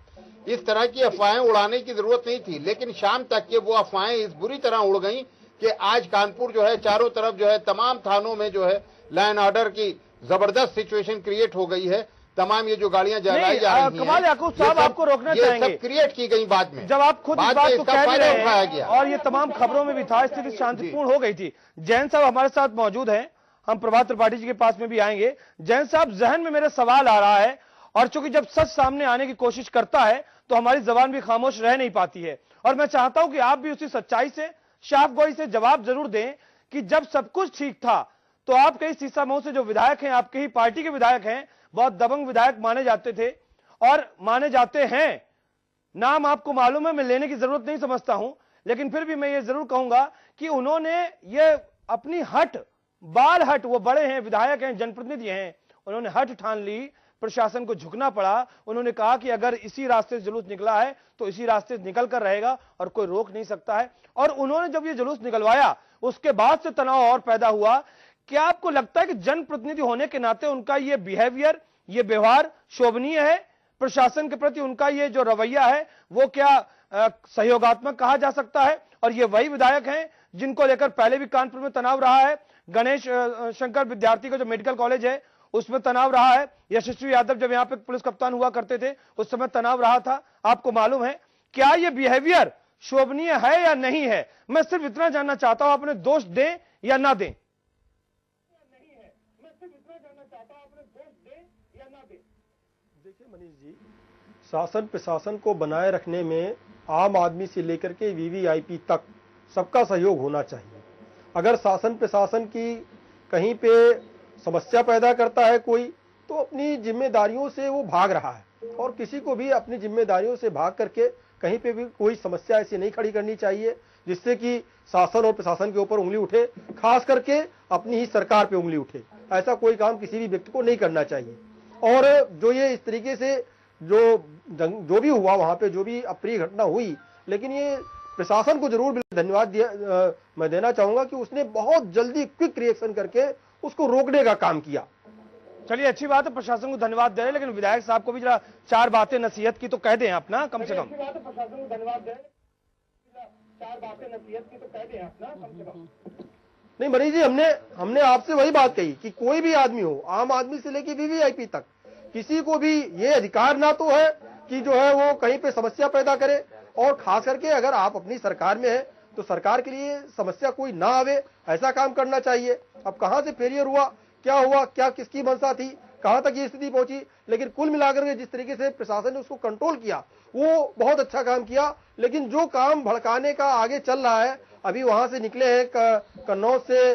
इस तरह की अफवाहें उड़ाने की जरूरत नहीं थी, लेकिन शाम तक के वो अफवाहें इस बुरी तरह उड़ गई कि आज कानपुर जो है चारों तरफ जो है तमाम थानों में जो है लॉ एंड ऑर्डर की जबरदस्त सिचुएशन क्रिएट हो गई है। तमाम ये जो गाड़ियां जलाई जा रही हैं, कमाल याकूब साहब आपको रोकना ये चाहेंगे। सब क्रिएट की गई बाद में, जब आप खुद इस बाद बात में को इसका कह फायदा रहे उठाया हैं गया। और ये तमाम खबरों में भी था, स्थिति शांतिपूर्ण हो गई थी। जैन साहब हमारे साथ मौजूद हैं, हम प्रभात त्रिपाठी जी के पास में भी आएंगे। जैन साहब, जहन में मेरे सवाल आ रहा है, और चूंकि जब सच सामने आने की कोशिश करता है तो हमारी जबान भी खामोश रह नहीं पाती है, और मैं चाहता हूं कि आप भी उसी सच्चाई से, साफ गोई से जवाब जरूर दें कि जब सब कुछ ठीक था तो आपके इस सीसामऊ से जो विधायक हैं, आपके ही पार्टी के विधायक हैं, बहुत दबंग विधायक माने जाते थे और माने जाते हैं। नाम आपको मालूम है, मैं लेने की जरूरत नहीं समझता हूं, लेकिन फिर भी मैं ये जरूर कहूंगा कि उन्होंने ये अपनी हट, बाल हट, वो बड़े हैं, विधायक हैं, जनप्रतिनिधि हैं, उन्होंने हट ठान ली, प्रशासन को झुकना पड़ा। उन्होंने कहा कि अगर इसी रास्ते से जुलूस निकला है तो इसी रास्ते से निकल कर रहेगा और कोई रोक नहीं सकता है। और उन्होंने जब ये जुलूस निकलवाया उसके बाद से तनाव और पैदा हुआ। क्या आपको लगता है कि जनप्रतिनिधि होने के नाते उनका ये बिहेवियर, ये व्यवहार शोभनीय है? प्रशासन के प्रति उनका ये जो रवैया है वो क्या सहयोगात्मक कहा जा सकता है? और ये वही विधायक हैं जिनको लेकर पहले भी कानपुर में तनाव रहा है, गणेश शंकर विद्यार्थी का जो मेडिकल कॉलेज है उसमें तनाव रहा है, यशस्वी यादव जब यहां पे पुलिस कप्तान हुआ करते थे उस समय तनाव रहा था, आपको मालूम है। क्या ये बिहेवियर शोभनीय है या नहीं है? मैं सिर्फ इतना जानना चाहता हूं, आपने दोष दें या ना दें। देखिए मनीष जी, शासन प्रशासन को बनाए रखने में आम आदमी से लेकर के वीवीआईपी तक सबका सहयोग होना चाहिए। अगर शासन प्रशासन की कहीं पे समस्या पैदा करता है कोई, तो अपनी जिम्मेदारियों से वो भाग रहा है, और किसी को भी अपनी जिम्मेदारियों से भाग करके कहीं पे भी कोई समस्या ऐसी नहीं खड़ी करनी चाहिए जिससे कि शासन और प्रशासन के ऊपर उंगली उठे, खास करके अपनी ही सरकार पे उंगली उठे। ऐसा कोई काम किसी भी व्यक्ति को नहीं करना चाहिए। और जो ये इस तरीके से जो भी हुआ वहां पे, जो भी अप्रिय घटना हुई, लेकिन ये प्रशासन को जरूर धन्यवाद मैं देना चाहूंगा कि उसने बहुत जल्दी क्विक रिएक्शन करके उसको रोकने का काम किया। चलिए, अच्छी बात है, प्रशासन को धन्यवाद दे रहे, लेकिन विधायक साहब को भी जरा चार बातें नसीहत की तो कह दें आप ना, कम से कम। प्रशासन को धन्यवाद दे, चार बातें नसीहत की तो कह दें आप ना, कम से कम। नहीं मनीष जी, हमने आपसे वही बात कही कि कोई भी आदमी हो, आम आदमी से लेकर वीवीआईपी तक, किसी को भी ये अधिकार ना तो है कि जो है वो कहीं पे समस्या पैदा करे, और खास करके अगर आप अपनी सरकार में है तो सरकार के लिए समस्या कोई ना आवे, ऐसा काम करना चाहिए। अब कहां से फेलियर हुआ, क्या किसकी मंशा थी, कहां तक ये स्थिति पहुंची, लेकिन कुल मिलाकर के जिस तरीके से प्रशासन ने उसको कंट्रोल किया वो बहुत अच्छा काम किया। लेकिन जो काम भड़काने का आगे चल रहा है, अभी वहां से निकले हैं कन्नौज से,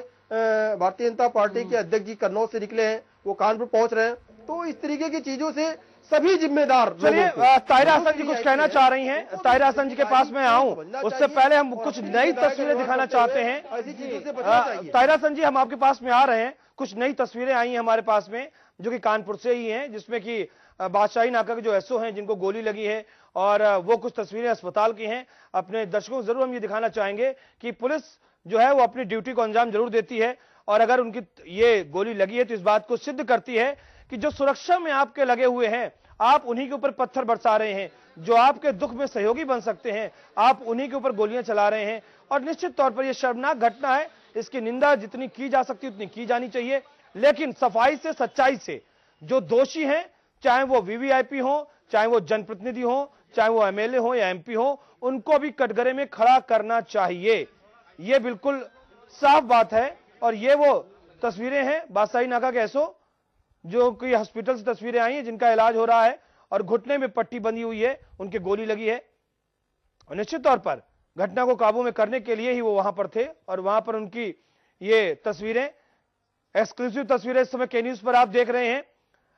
भारतीय जनता पार्टी के अध्यक्ष जी कन्नौज से निकले हैं, वो कानपुर पहुंच रहे हैं। तो इस तरीके की चीजों से सभी जिम्मेदार। चलिए, ताहिरा हसन जी कुछ कहना चाह रही हैं। ताहिरा हसन जी के पास में आऊं उससे पहले हम कुछ नई तस्वीरें दिखाना चाहते हैं। ऐसी चीजों से बचना चाहिए। ताहिरा हसन जी, हम आपके पास में आ रहे हैं, कुछ नई तस्वीरें आई हैं हमारे पास में जो कि कानपुर से ही हैं, जिसमें कि बादशाही नाका के जो एसओ हैं जिनको गोली लगी है, और वो कुछ तस्वीरें अस्पताल की हैं। अपने दर्शकों को जरूर हम ये दिखाना चाहेंगे कि पुलिस जो है वो अपनी ड्यूटी को अंजाम जरूर देती है, और अगर उनकी ये गोली लगी है तो इस बात को सिद्ध करती है कि जो सुरक्षा में आपके लगे हुए हैं, आप उन्हीं के ऊपर पत्थर बरसा रहे हैं। जो आपके दुख में सहयोगी बन सकते हैं, आप उन्हीं के ऊपर गोलियां चला रहे हैं। और निश्चित तौर पर यह शर्मनाक घटना है, इसकी निंदा जितनी की जा सकती उतनी की जानी चाहिए, लेकिन सफाई से, सच्चाई से जो दोषी हैं, चाहे वो वीवीआईपी हो, चाहे वो जनप्रतिनिधि हो, चाहे वो एमएलए हो या एमपी हो, उनको भी कटघरे में खड़ा करना चाहिए। ये बिल्कुल साफ बात है। और ये वो तस्वीरें हैं बादशाही नाका के एसओ, जो कि हॉस्पिटल से तस्वीरें आई हैं, जिनका इलाज हो रहा है और घुटने में पट्टी बंधी हुई है, उनके गोली लगी है। और निश्चित तौर पर घटना को काबू में करने के लिए ही वो वहां पर थे, और वहां पर उनकी ये तस्वीरें, एक्सक्लूसिव तस्वीरें इस समय के न्यूज पर आप देख रहे हैं।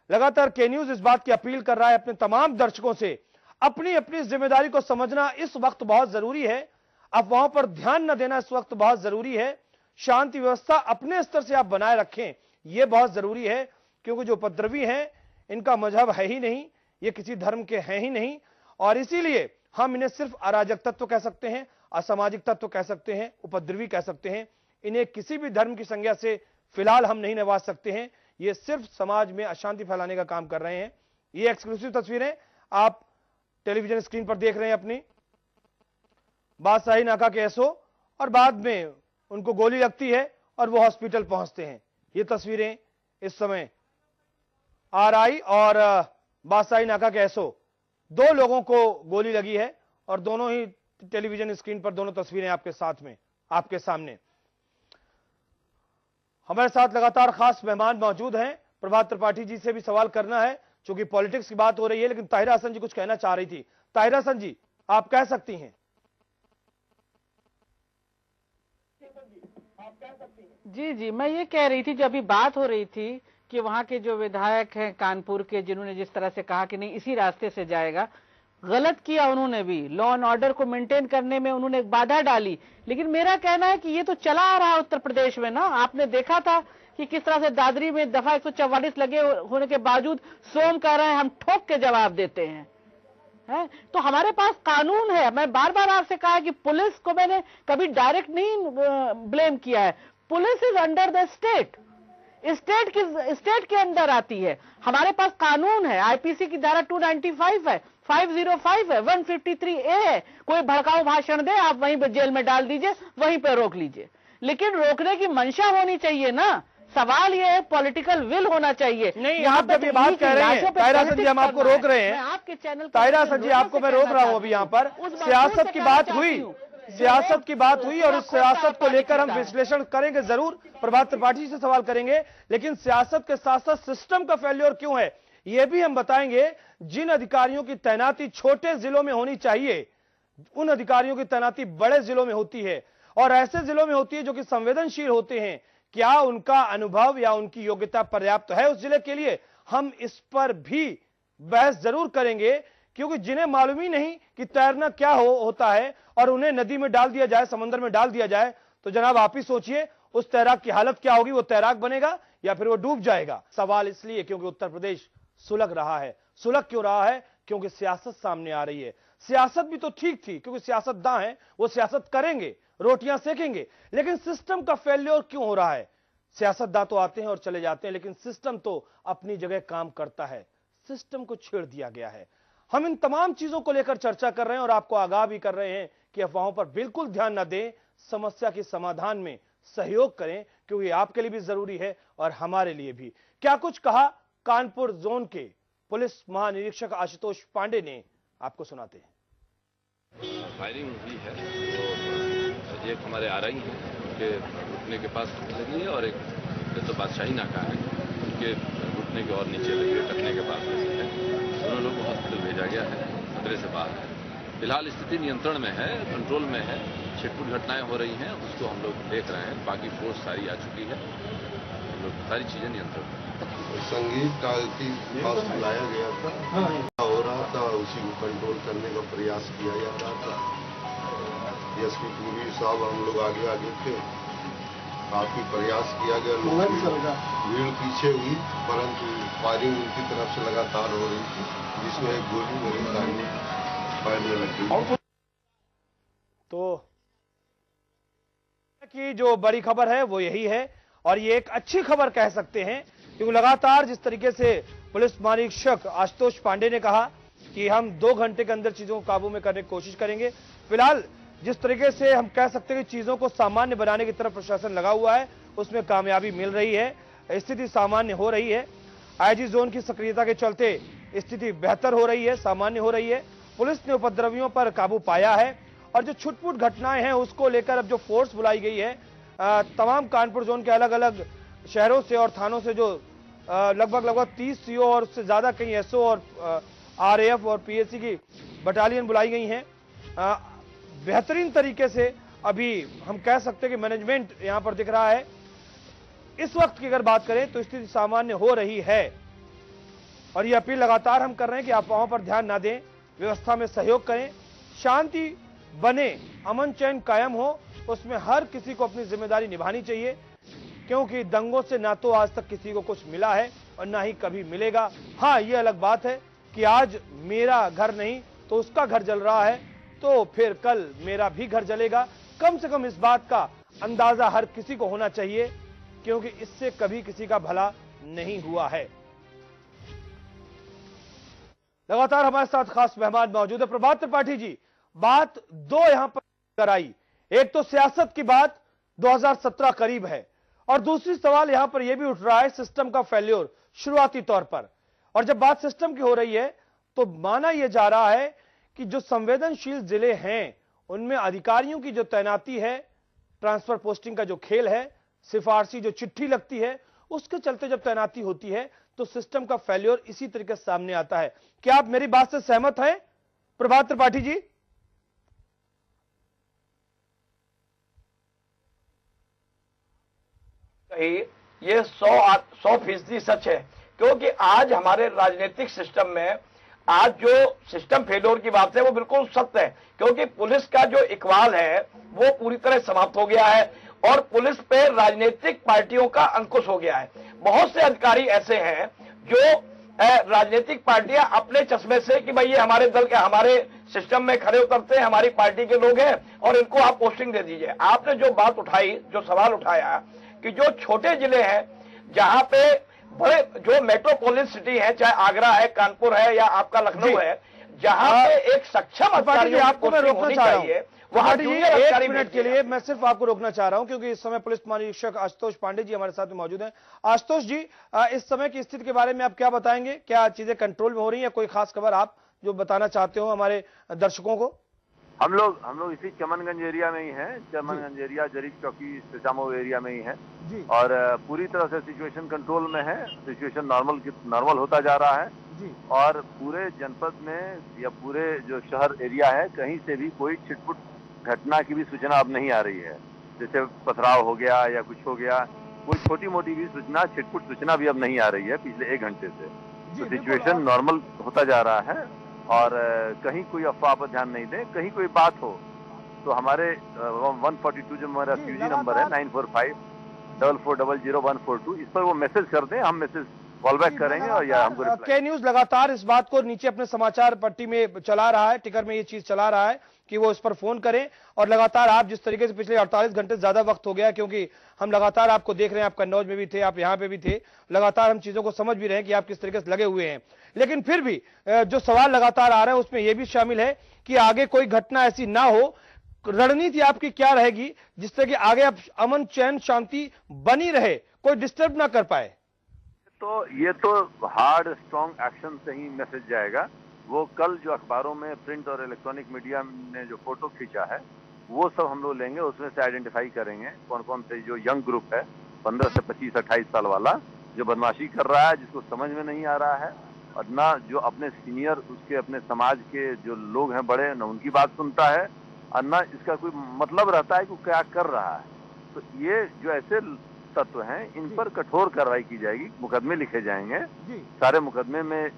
लगातार के न्यूज इस बात की अपील कर रहा है अपने तमाम दर्शकों से, अपनी अपनी जिम्मेदारी को समझना इस वक्त बहुत जरूरी है। अफवाहों पर ध्यान न देना इस वक्त बहुत जरूरी है। शांति व्यवस्था अपने स्तर से आप बनाए रखें, यह बहुत जरूरी है, क्योंकि जो उपद्रवी हैं इनका मजहब है ही नहीं, ये किसी धर्म के हैं ही नहीं, और इसीलिए हम इन्हें सिर्फ अराजक तत्व कह सकते हैं, असामाजिक तत्व कह सकते हैं, उपद्रवी कह सकते हैं। इन्हें किसी भी धर्म की संज्ञा से फिलहाल हम नहीं नवाज सकते हैं। ये सिर्फ समाज में अशांति फैलाने का काम कर रहे हैं। ये एक्सक्लूसिव तस्वीरें आप टेलीविजन स्क्रीन पर देख रहे हैं अपनी, बादशाही नाका के एसओ, और बाद में उनको गोली लगती है और वो हॉस्पिटल पहुंचते हैं। ये तस्वीरें इस समय आरआई और बादशाही नाका के एसओ, 2 लोगों को गोली लगी है और दोनों ही टेलीविजन स्क्रीन पर दोनों तस्वीरें आपके साथ में, आपके सामने। हमारे साथ लगातार खास मेहमान मौजूद हैं। प्रभात त्रिपाठी जी से भी सवाल करना है, क्योंकि पॉलिटिक्स की बात हो रही है, लेकिन ताहिरा हसन जी कुछ कहना चाह रही थी। ताहिरा हसन जी, आप कह सकती हैं। जी, मैं ये कह रही थी, जो अभी बात हो रही थी कि वहां के जो विधायक हैं कानपुर के, जिन्होंने जिस तरह से कहा कि नहीं इसी रास्ते से जाएगा, गलत किया उन्होंने भी। लॉ एंड ऑर्डर को मेंटेन करने में उन्होंने एक बाधा डाली। लेकिन मेरा कहना है कि ये तो चला आ रहा है उत्तर प्रदेश में ना। आपने देखा था कि किस तरह से दादरी में दफा 144 लगे होने के बावजूद सोम कह रहे हैं हम ठोक के जवाब देते हैं। तो हमारे पास कानून है। मैं बार बार आपसे कहा है कि पुलिस को मैंने कभी डायरेक्ट नहीं ब्लेम किया है। Police is under the state, state के अंदर आती है। हमारे पास कानून है, आईपीसी की धारा 295 है, 505 है, 153A है। कोई भड़काऊ भाषण दे आप वहीं पे जेल में डाल दीजिए, वहीं पे रोक लीजिए। लेकिन रोकने की मंशा होनी चाहिए ना। सवाल ये है पॉलिटिकल विल होना चाहिए। नहीं, आप जब ये बात कह रहे हैं ताहिरा हसन जी, हम आपको रोक रहे हैं। आपके चैनल ताहिरा हसन जी, आपको मैं रोक रहा हूं अभी। यहाँ पर सियासत की बात हुई, सियासत की बात हुई और उस सियासत को लेकर हम विश्लेषण करेंगे जरूर, प्रभात त्रिपाठी से सवाल करेंगे। लेकिन सियासत के साथ साथ सिस्टम का फेल्योर क्यों है यह भी हम बताएंगे। जिन अधिकारियों की तैनाती छोटे जिलों में होनी चाहिए, उन अधिकारियों की तैनाती बड़े जिलों में होती है और ऐसे जिलों में होती है जो कि संवेदनशील होते हैं। क्या उनका अनुभव या उनकी योग्यता पर्याप्त है उस जिले के लिए? हम इस पर भी बहस जरूर करेंगे, क्योंकि जिन्हें मालूम ही नहीं कि तैरना क्या होता है और उन्हें नदी में डाल दिया जाए, समंदर में डाल दिया जाए, तो जनाब आप ही सोचिए उस तैराक की हालत क्या होगी। वो तैराक बनेगा या फिर वो डूब जाएगा। सवाल इसलिए क्योंकि उत्तर प्रदेश सुलग रहा है। सुलग क्यों रहा है? क्योंकि सियासत सामने आ रही है। सियासत भी तो ठीक थी, क्योंकि सियासतदान है, वो सियासत करेंगे, रोटियां सेकेंगे। लेकिन सिस्टम का फेल्योर क्यों हो रहा है? सियासतदान तो आते हैं और चले जाते हैं, लेकिन सिस्टम तो अपनी जगह काम करता है। सिस्टम को छेड़ दिया गया है। हम इन तमाम चीजों को लेकर चर्चा कर रहे हैं और आपको आगाह भी कर रहे हैं कि अफवाहों पर बिल्कुल ध्यान न दें। समस्या के समाधान में सहयोग करें, क्योंकि आपके लिए भी जरूरी है और हमारे लिए भी। क्या कुछ कहा कानपुर जोन के पुलिस महानिरीक्षक आशुतोष पांडे ने, आपको सुनाते हैं। फायरिंग हुई है तो एक हमारे आ रही हैं, उनके घुटने के पास लगी है और एक तो बादशाही नाका है, उनके घुटने के और नीचे लगी है, टकने के पास है। दोनों लोग को हॉस्पिटल भेजा गया है, खतरे से बाहर है। फिलहाल स्थिति नियंत्रण में है, कंट्रोल में है। छिटपुट घटनाएं हो रही हैं, उसको हम लोग देख रहे हैं। बाकी फोर्स सारी आ चुकी है, हम लोग सारी चीजें नियंत्रण में। संगीत का पास बुलाया गया था, हो रहा था, उसी को कंट्रोल करने का प्रयास किया जा रहा था। एसपी पूरी साहब हम लोग आगे आगे थे, काफी प्रयास किया गया। भीड़ पीछे हुई, परंतु फायरिंग उनकी तरफ से लगातार हो रही थी, जिसमें एक गोली मेरे पैर में लगी। तो की जो बड़ी खबर है वो यही है, और ये एक अच्छी खबर कह सकते हैं, क्योंकि लगातार जिस तरीके से पुलिस महानिरीक्षक आशुतोष पांडे ने कहा कि हम 2 घंटे के अंदर चीजों को काबू में करने की कोशिश करेंगे। फिलहाल जिस तरीके से हम कह सकते हैं कि चीजों को सामान्य बनाने की तरफ प्रशासन लगा हुआ है, उसमें कामयाबी मिल रही है, स्थिति सामान्य हो रही है। आईजी जोन की सक्रियता के चलते स्थिति बेहतर हो रही है, सामान्य हो रही है। पुलिस ने उपद्रवियों पर काबू पाया है और जो छुटपुट घटनाएं हैं उसको लेकर अब जो फोर्स बुलाई गई है, तमाम कानपुर जोन के अलग अलग शहरों से और थानों से जो लगभग 30 सीओ और उससे ज्यादा कई एसओ और आरएएफ और पीएसी की बटालियन बुलाई गई हैं। बेहतरीन तरीके से अभी हम कह सकते हैं कि मैनेजमेंट यहां पर दिख रहा है। इस वक्त की अगर बात करें तो स्थिति सामान्य हो रही है और ये अपील लगातार हम कर रहे हैं कि आप वहां पर ध्यान ना दें, व्यवस्था में सहयोग करें, शांति बने, अमन चैन कायम हो, उसमें हर किसी को अपनी जिम्मेदारी निभानी चाहिए, क्योंकि दंगों से ना तो आज तक किसी को कुछ मिला है और ना ही कभी मिलेगा। हाँ, ये अलग बात है कि आज मेरा घर नहीं तो उसका घर जल रहा है, तो फिर कल मेरा भी घर जलेगा। कम से कम इस बात का अंदाजा हर किसी को होना चाहिए, क्योंकि इससे कभी किसी का भला नहीं हुआ है। लगातार हमारे साथ खास मेहमान मौजूद है। प्रभात त्रिपाठी जी, बात 2 यहां पर कराई, एक तो सियासत की बात 2017 करीब है और दूसरी सवाल यहां पर यह भी उठ रहा है सिस्टम का फेल्योर शुरुआती तौर पर। और जब बात सिस्टम की हो रही है तो माना यह जा रहा है कि जो संवेदनशील जिले हैं उनमें अधिकारियों की जो तैनाती है, ट्रांसफर पोस्टिंग का जो खेल है, सिफारसी जो चिट्ठी लगती है, उसके चलते जब तैनाती होती है तो सिस्टम का फेल्योर इसी तरीके से सामने आता है। क्या आप मेरी बात से सहमत हैं प्रभात त्रिपाठी जी? ये 100% सच है, क्योंकि आज हमारे राजनीतिक सिस्टम में आज जो सिस्टम फेलियर की बात है वो बिल्कुल सत्य है, क्योंकि पुलिस का जो इकबाल है वो पूरी तरह समाप्त हो गया है और पुलिस पे राजनीतिक पार्टियों का अंकुश हो गया है। बहुत से अधिकारी ऐसे हैं जो राजनीतिक पार्टियां अपने चश्मे से कि भाई ये हमारे दल के हमारे सिस्टम में खड़े उतरते हैं, हमारी पार्टी के लोग हैं और इनको आप पोस्टिंग दे दीजिए। आपने जो बात उठाई, जो सवाल उठाया कि जो छोटे जिले हैं जहां पे बड़े जो मेट्रोपोलिस सिटी है, चाहे आगरा है, कानपुर है या आपका लखनऊ है, जहां पे एक सक्षम अधिकारी आपको मैं रोकना चाह रहा हूं वहां एक मिनट के लिए मैं सिर्फ आपको रोकना चाह रहा हूं क्योंकि इस समय पुलिस महानिरीक्षक आशुतोष पांडे जी हमारे साथ में मौजूद हैं। आशुतोष जी, इस समय की स्थिति के बारे में आप क्या बताएंगे? क्या चीजें कंट्रोल में हो रही है? कोई खास खबर आप जो बताना चाहते हो हमारे दर्शकों को? हम लोग इसी चमनगंज एरिया में ही हैं। चमनगंज एरिया, जरीफ चौकी, सिसामो एरिया में ही है और पूरी तरह से सिचुएशन कंट्रोल में है। सिचुएशन नॉर्मल होता जा रहा है और पूरे जनपद में या पूरे जो शहर एरिया है कहीं से भी कोई छिटपुट घटना की भी सूचना अब नहीं आ रही है। जैसे पथराव हो गया या कुछ हो गया, कोई छोटी मोटी भी सूचना, छिटपुट सूचना भी अब नहीं आ रही है पिछले 1 घंटे से। तो सिचुएशन नॉर्मल होता जा रहा है और कहीं कोई अफवाह पर ध्यान नहीं दें। कहीं कोई बात हो तो हमारे 142 जो हमारा फ्यूजी नंबर है 9454400142, इस पर वो मैसेज कर दें, हम मैसेज कॉल बैक करेंगे और या हमको के न्यूज लगातार इस बात को नीचे अपने समाचार पट्टी में चला रहा है, टिकर में ये चीज चला रहा है कि वो इस पर फोन करें और लगातार आप जिस तरीके से पिछले 48 घंटे से ज्यादा वक्त हो गया क्योंकि हम लगातार आपको देख रहे हैं, आप कन्नौज में भी थे, आप यहाँ पे भी थे, लगातार हम चीजों को समझ भी रहे हैं कि आप किस तरीके से लगे हुए हैं। लेकिन फिर भी जो सवाल लगातार आ रहे हैं उसमें यह भी शामिल है कि आगे कोई घटना ऐसी ना हो, रणनीति आपकी क्या रहेगी जिससे कि आगे अब अमन चैन शांति बनी रहे, कोई डिस्टर्ब ना कर पाए? तो ये तो हार्ड स्ट्रॉन्ग एक्शन से ही मैसेज जाएगा। वो कल जो अखबारों में, प्रिंट और इलेक्ट्रॉनिक मीडिया ने जो फोटो खींचा है वो सब हम लोग लेंगे, उसमें से आइडेंटिफाई करेंगे कौन कौन से जो यंग ग्रुप है 15 से 25-28 साल वाला जो बदमाशी कर रहा है, जिसको समझ में नहीं आ रहा है और ना जो अपने सीनियर उसके अपने समाज के जो लोग हैं बड़े, ना उनकी बात सुनता है और ना इसका कोई मतलब रहता है कि क्या कर रहा है। तो ये जो ऐसे तत्व हैं इन पर कठोर कार्रवाई की जाएगी, मुकदमे लिखे जाएंगे, सारे मुकदमे में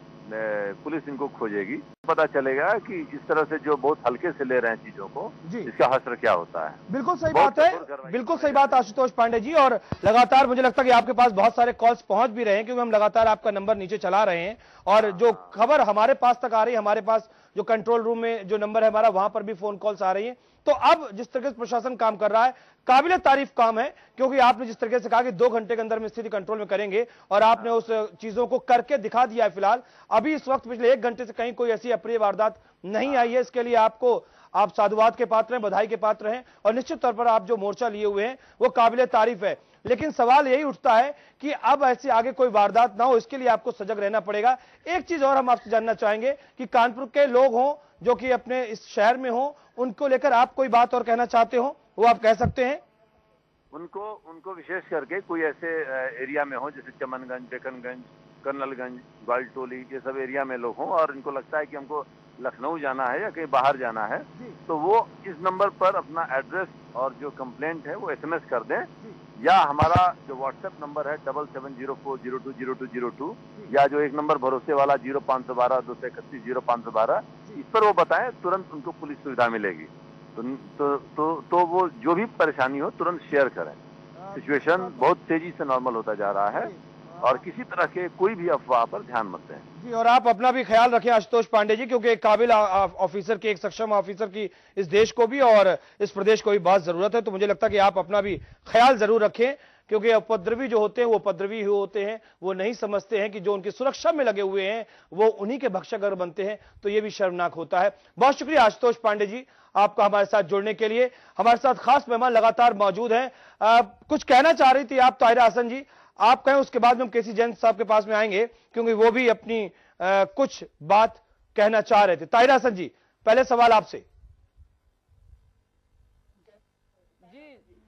पुलिस इनको खोजेगी, पता चलेगा कि इस तरह से जो बहुत हल्के से ले रहे हैं चीजों को, इसका असर क्या होता है। बिल्कुल सही बात है, बिल्कुल सही बात आशुतोष पांडे जी। और लगातार मुझे लगता है कि आपके पास बहुत सारे कॉल्स पहुंच भी रहे हैं क्योंकि हम लगातार आपका नंबर नीचे चला रहे हैं और जो खबर हमारे पास तक आ रही है, हमारे पास जो कंट्रोल रूम में जो नंबर है हमारा, वहां पर भी फोन कॉल्स आ रही है। तो अब जिस तरीके से प्रशासन काम कर रहा है, काबिले तारीफ काम है क्योंकि आपने जिस तरीके से कहा कि 2 घंटे के अंदर में स्थिति कंट्रोल में करेंगे और आपने उस चीजों को करके दिखा दिया है। फिलहाल अभी इस वक्त पिछले 1 घंटे से कहीं कोई ऐसी अप्रिय वारदात नहीं आई है। इसके लिए आप साधुवाद के पात्र हैं, बधाई के पात्र हैं और निश्चित तौर पर आप जो मोर्चा लिए हुए हैं वो काबिले तारीफ है। लेकिन सवाल यही उठता है कि अब ऐसी आगे कोई वारदात ना हो, इसके लिए आपको सजग रहना पड़ेगा। एक चीज और हम आपसे जानना चाहेंगे कि कानपुर के लोग हों जो कि अपने इस शहर में हो, उनको लेकर आप कोई बात और कहना चाहते हो, वो आप कह सकते हैं। उनको विशेष करके कोई ऐसे एरिया में हो जैसे चमनगंज, डेकनगंज, कर्नलगंज, ग्वालटोली, ये सब एरिया में लोग हों और इनको लगता है कि हमको लखनऊ जाना है या कहीं बाहर जाना है, तो वो इस नंबर पर अपना एड्रेस और जो कंप्लेंट है वो SMS कर दें या हमारा जो व्हाट्सएप नंबर है 7704020202 या जो एक नंबर भरोसे वाला 0512-231-0512, इस पर वो बताएं, तुरंत उनको पुलिस सुविधा मिलेगी। तो वो जो भी परेशानी हो तुरंत शेयर करें। सिचुएशन बहुत तेजी से नॉर्मल होता जा रहा है और किसी तरह के कोई भी अफवाह पर ध्यान मत दें जी। और आप अपना भी ख्याल रखें आशुतोष पांडे जी, क्योंकि एक काबिल ऑफिसर की, एक सक्षम ऑफिसर की इस देश को भी और इस प्रदेश को भी बहुत जरूरत है। तो मुझे लगता है कि आप अपना भी ख्याल जरूर रखें क्योंकि उपद्रवी जो होते हैं वो उपद्रवी ही होते हैं, वो नहीं समझते हैं कि जो उनकी सुरक्षा में लगे हुए हैं वो उन्हीं के भक्षक बनते हैं। तो ये भी शर्मनाक होता है। बहुत शुक्रिया आशुतोष पांडे जी आपका हमारे साथ जुड़ने के लिए। हमारे साथ खास मेहमान लगातार मौजूद हैं। कुछ कहना चाह रही थी आप ताहिरा हसन जी, आप कहें, उसके बाद में हम केसी जैन साहब के पास में आएंगे, क्योंकि वो भी अपनी कुछ बात कहना चाह रहे थे। ताहिर हसन जी, पहले सवाल आपसे।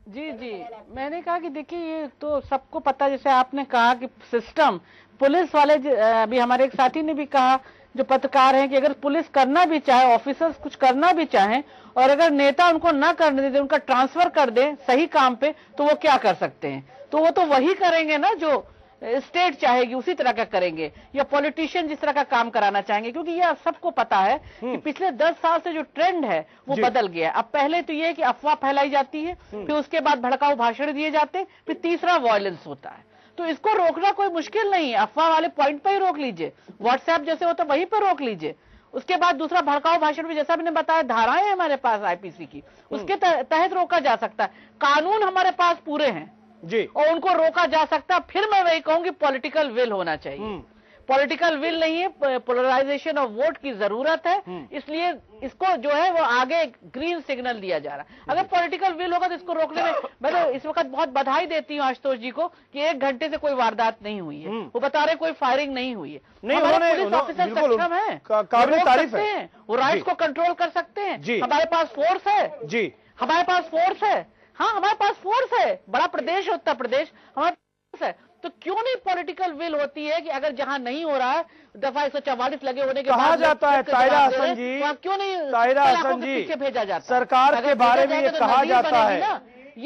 जी जी, मैंने कहा कि देखिए ये तो सबको पता, जैसे आपने कहा कि सिस्टम, पुलिस वाले, अभी हमारे एक साथी ने भी कहा जो पत्रकार हैं, कि अगर पुलिस करना भी चाहे, ऑफिसर्स कुछ करना भी चाहें, और अगर नेता उनको ना करने दे, उनका ट्रांसफर कर दे सही काम पे, तो वो क्या कर सकते हैं? तो वो तो वही करेंगे ना जो स्टेट चाहेगी, उसी तरह का करेंगे, या पॉलिटिशियन जिस तरह का काम कराना चाहेंगे, क्योंकि ये सबको पता है कि पिछले 10 साल से जो ट्रेंड है वो बदल गया। अब पहले तो ये है कि अफवाह फैलाई जाती है, फिर उसके बाद भड़काऊ भाषण दिए जाते हैं, फिर तीसरा वायलेंस होता है। तो इसको रोकना कोई मुश्किल नहीं है, अफवाह वाले पॉइंट पे ही रोक लीजिए, व्हाट्सएप जैसे होता है वहीं पर रोक लीजिए। उसके बाद दूसरा भड़काऊ भाषण भी, जैसा मैंने बताया, धाराएं हैं हमारे पास आईपीसी की, उसके तहत रोका जा सकता है। कानून हमारे पास पूरे हैं जी, और उनको रोका जा सकता है। फिर मैं वही कहूंगी, पॉलिटिकल विल होना चाहिए। पॉलिटिकल विल नहीं है, पोलराइजेशन ऑफ वोट की जरूरत है, इसलिए इसको जो है वो आगे ग्रीन सिग्नल दिया जा रहा है। अगर पॉलिटिकल विल होगा तो इसको रोकने में मैं तो इस वक्त बहुत बधाई देती हूँ आशुतोष जी को कि 1 घंटे से कोई वारदात नहीं हुई है। वो बता रहे कोई फायरिंग नहीं हुई है। हमारे पुलिस ऑफिसर सक्षम है, काबिल तारीफ है, वो राइट्स को कंट्रोल कर सकते हैं। हमारे पास फोर्स है जी, हमारे पास फोर्स है, हाँ हमारे पास फोर्स है, बड़ा प्रदेश है उत्तर प्रदेश, हमारे पास है। तो क्यों नहीं पॉलिटिकल विल होती है कि अगर जहां नहीं हो रहा है, दफा 144 लगे होने के बाद कहा जाता है, ताहिरा हसन जी, तो क्यों नहीं ताहिरा हसन जी, पीछे भेजा जाता? सरकार के बारे में ये कहा जाता है,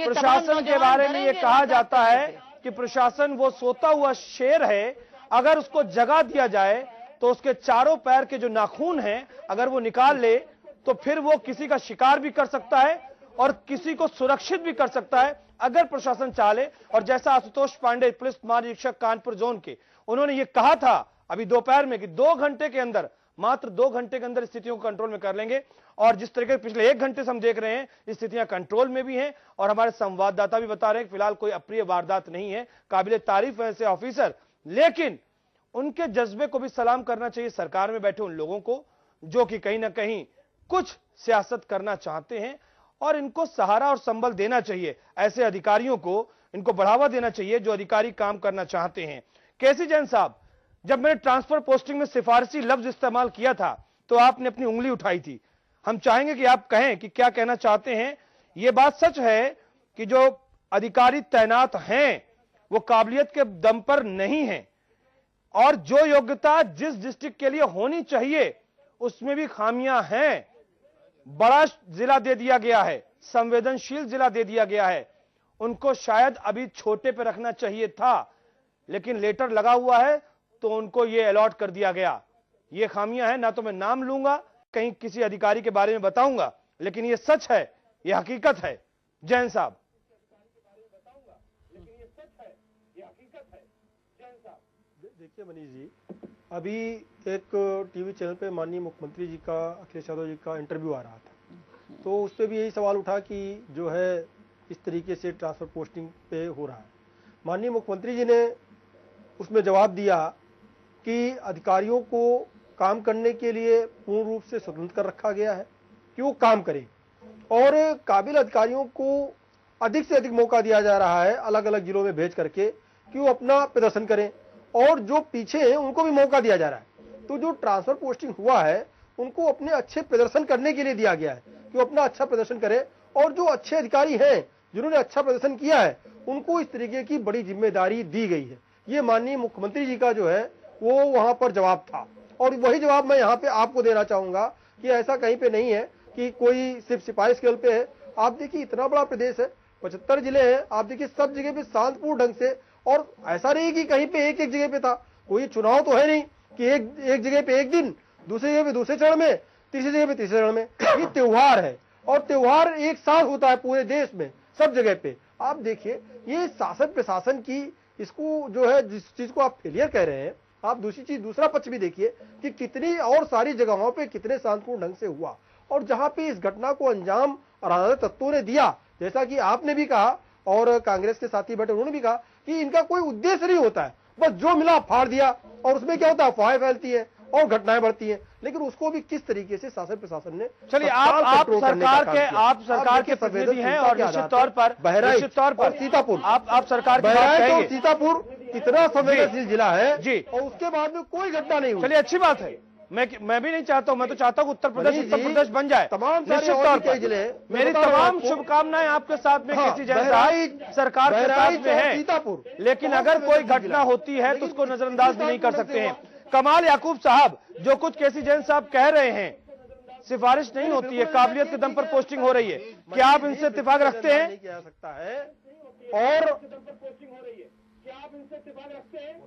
प्रशासन के बारे में ये कहा जाता है कि प्रशासन वो सोता हुआ शेर है, अगर उसको जगा दिया जाए तो उसके चारों पैर के जो नाखून हैं अगर वो निकाल ले तो फिर वो किसी का शिकार भी कर सकता है और किसी को सुरक्षित भी कर सकता है अगर प्रशासन चाहे। और जैसा आशुतोष पांडे, पुलिस महानिरीक्षक कानपुर जोन के, उन्होंने ये कहा था अभी दोपहर में कि 2 घंटे के अंदर, मात्र 2 घंटे के अंदर स्थितियों को कंट्रोल में कर लेंगे। और जिस तरीके पिछले 1 घंटे से हम देख रहे हैं स्थितियां कंट्रोल में भी हैं, और हमारे संवाददाता भी बता रहे हैं कि फिलहाल कोई अप्रिय वारदात नहीं है। काबिले तारीफ है ऐसे ऑफिसर, लेकिन उनके जज्बे को भी सलाम करना चाहिए सरकार में बैठे उन लोगों को जो कि कहीं ना कहीं कुछ सियासत करना चाहते हैं, और इनको सहारा और संबल देना चाहिए। ऐसे अधिकारियों को इनको बढ़ावा देना चाहिए जो अधिकारी काम करना चाहते हैं। केसी जैन साहब, जब मैंने ट्रांसफर पोस्टिंग में सिफारिशी लफ्ज इस्तेमाल किया था तो आपने अपनी उंगली उठाई थी। हम चाहेंगे कि आप कहें कि क्या कहना चाहते हैं। यह बात सच है कि जो अधिकारी तैनात हैं वो काबिलियत के दम पर नहीं है, और जो योग्यता जिस डिस्ट्रिक्ट के लिए होनी चाहिए उसमें भी खामियां हैं। बड़ा जिला दे दिया गया है, संवेदनशील जिला दे दिया गया है, उनको शायद अभी छोटे पे रखना चाहिए था, लेकिन लेटर लगा हुआ है तो उनको ये अलॉट कर दिया गया। ये खामियां हैं, ना तो मैं नाम लूंगा, कहीं किसी अधिकारी के बारे में बताऊंगा, लेकिन ये सच है, ये हकीकत है। जैन साहब, देखिए मनीष जी, अभी एक टीवी चैनल पे माननीय मुख्यमंत्री जी का, अखिलेश यादव जी का इंटरव्यू आ रहा था, तो उस पर भी यही सवाल उठा कि जो है इस तरीके से ट्रांसफर पोस्टिंग पे हो रहा है। माननीय मुख्यमंत्री जी ने उसमें जवाब दिया कि अधिकारियों को काम करने के लिए पूर्ण रूप से स्वतंत्र कर रखा गया है कि वो काम करें, और काबिल अधिकारियों को अधिक से अधिक मौका दिया जा रहा है अलग अलग जिलों में भेज करके कि वो अपना प्रदर्शन करें, और जो पीछे हैं उनको भी मौका दिया जा रहा है। तो जो ट्रांसफर पोस्टिंग हुआ है उनको अपने अच्छे प्रदर्शन करने के लिए दिया गया है कि वो अपना अच्छा प्रदर्शन करें, और जो अच्छे अधिकारी हैं जिन्होंने अच्छा प्रदर्शन किया है उनको इस तरीके की बड़ी जिम्मेदारी दी गई है। ये माननीय मुख्यमंत्री जी का जो है वो वहां पर जवाब था, और वही जवाब मैं यहाँ पे आपको देना चाहूंगा कि ऐसा कहीं पे नहीं है कि कोई सिर्फ सिफारिश के बल पे है। आप देखिए इतना बड़ा प्रदेश है, 75 जिले हैं, आप देखिए सब जगह पे शांतिपूर्ण ढंग से, और ऐसा नहीं कि कहीं पे एक जगह पे था, कोई चुनाव तो है नहीं कि एक जगह पे एक दिन, दूसरी जगह पे दूसरे चरण में, तीसरी जगह पे तीसरे चरण में। ये त्योहार है, और त्योहार एक साथ होता है पूरे देश में सब जगह पे। आप देखिए ये शासन प्रशासन की, इसको जो है जिस चीज को आप फेलियर कह रहे हैं, आप दूसरी चीज, दूसरा पक्ष भी देखिए कि कितनी और सारी जगहों पे कितने शांतिपूर्ण ढंग से हुआ, और जहां पे इस घटना को अंजाम अराजक तत्वों ने दिया, जैसा कि आपने भी कहा और कांग्रेस के साथी बैठे उन्होंने भी कहा कि इनका कोई उद्देश्य नहीं होता है, बस जो मिला फाड़ दिया, और उसमें क्या होता है, अफवाहें फैलती है और घटनाएं बढ़ती हैं। लेकिन उसको भी किस तरीके से शासन प्रशासन ने, चलिए आप सरकार के प्रतिनिधि हैं और निश्चित तौर पर सीतापुर, आप सरकार की बात कहेंगे। सीतापुर इतना संवेदनशील जिला है जी, और उसके बाद में कोई घटना नहीं हुई। चलिए अच्छी बात है। मैं भी नहीं चाहता हूं, मैं तो चाहता हूं उत्तर प्रदेश बन जाए तमाम निश्चित तौर पर। जिले, मेरी तमाम शुभकामनाएं आपके साथ में केसी जैन साहब सरकार के साथ में है, सीतापुर, लेकिन अगर कोई घटना होती है तो उसको नजरअंदाज भी नहीं कर सकते हैं। कमाल याकूब साहब, जो कुछ केसी जैन साहब कह रहे हैं सिफारिश नहीं होती है, काबिलियत के दम पर पोस्टिंग हो रही है, क्या आप इनसे इत्तेफाक रखते हैं? नहीं किया सकता है। और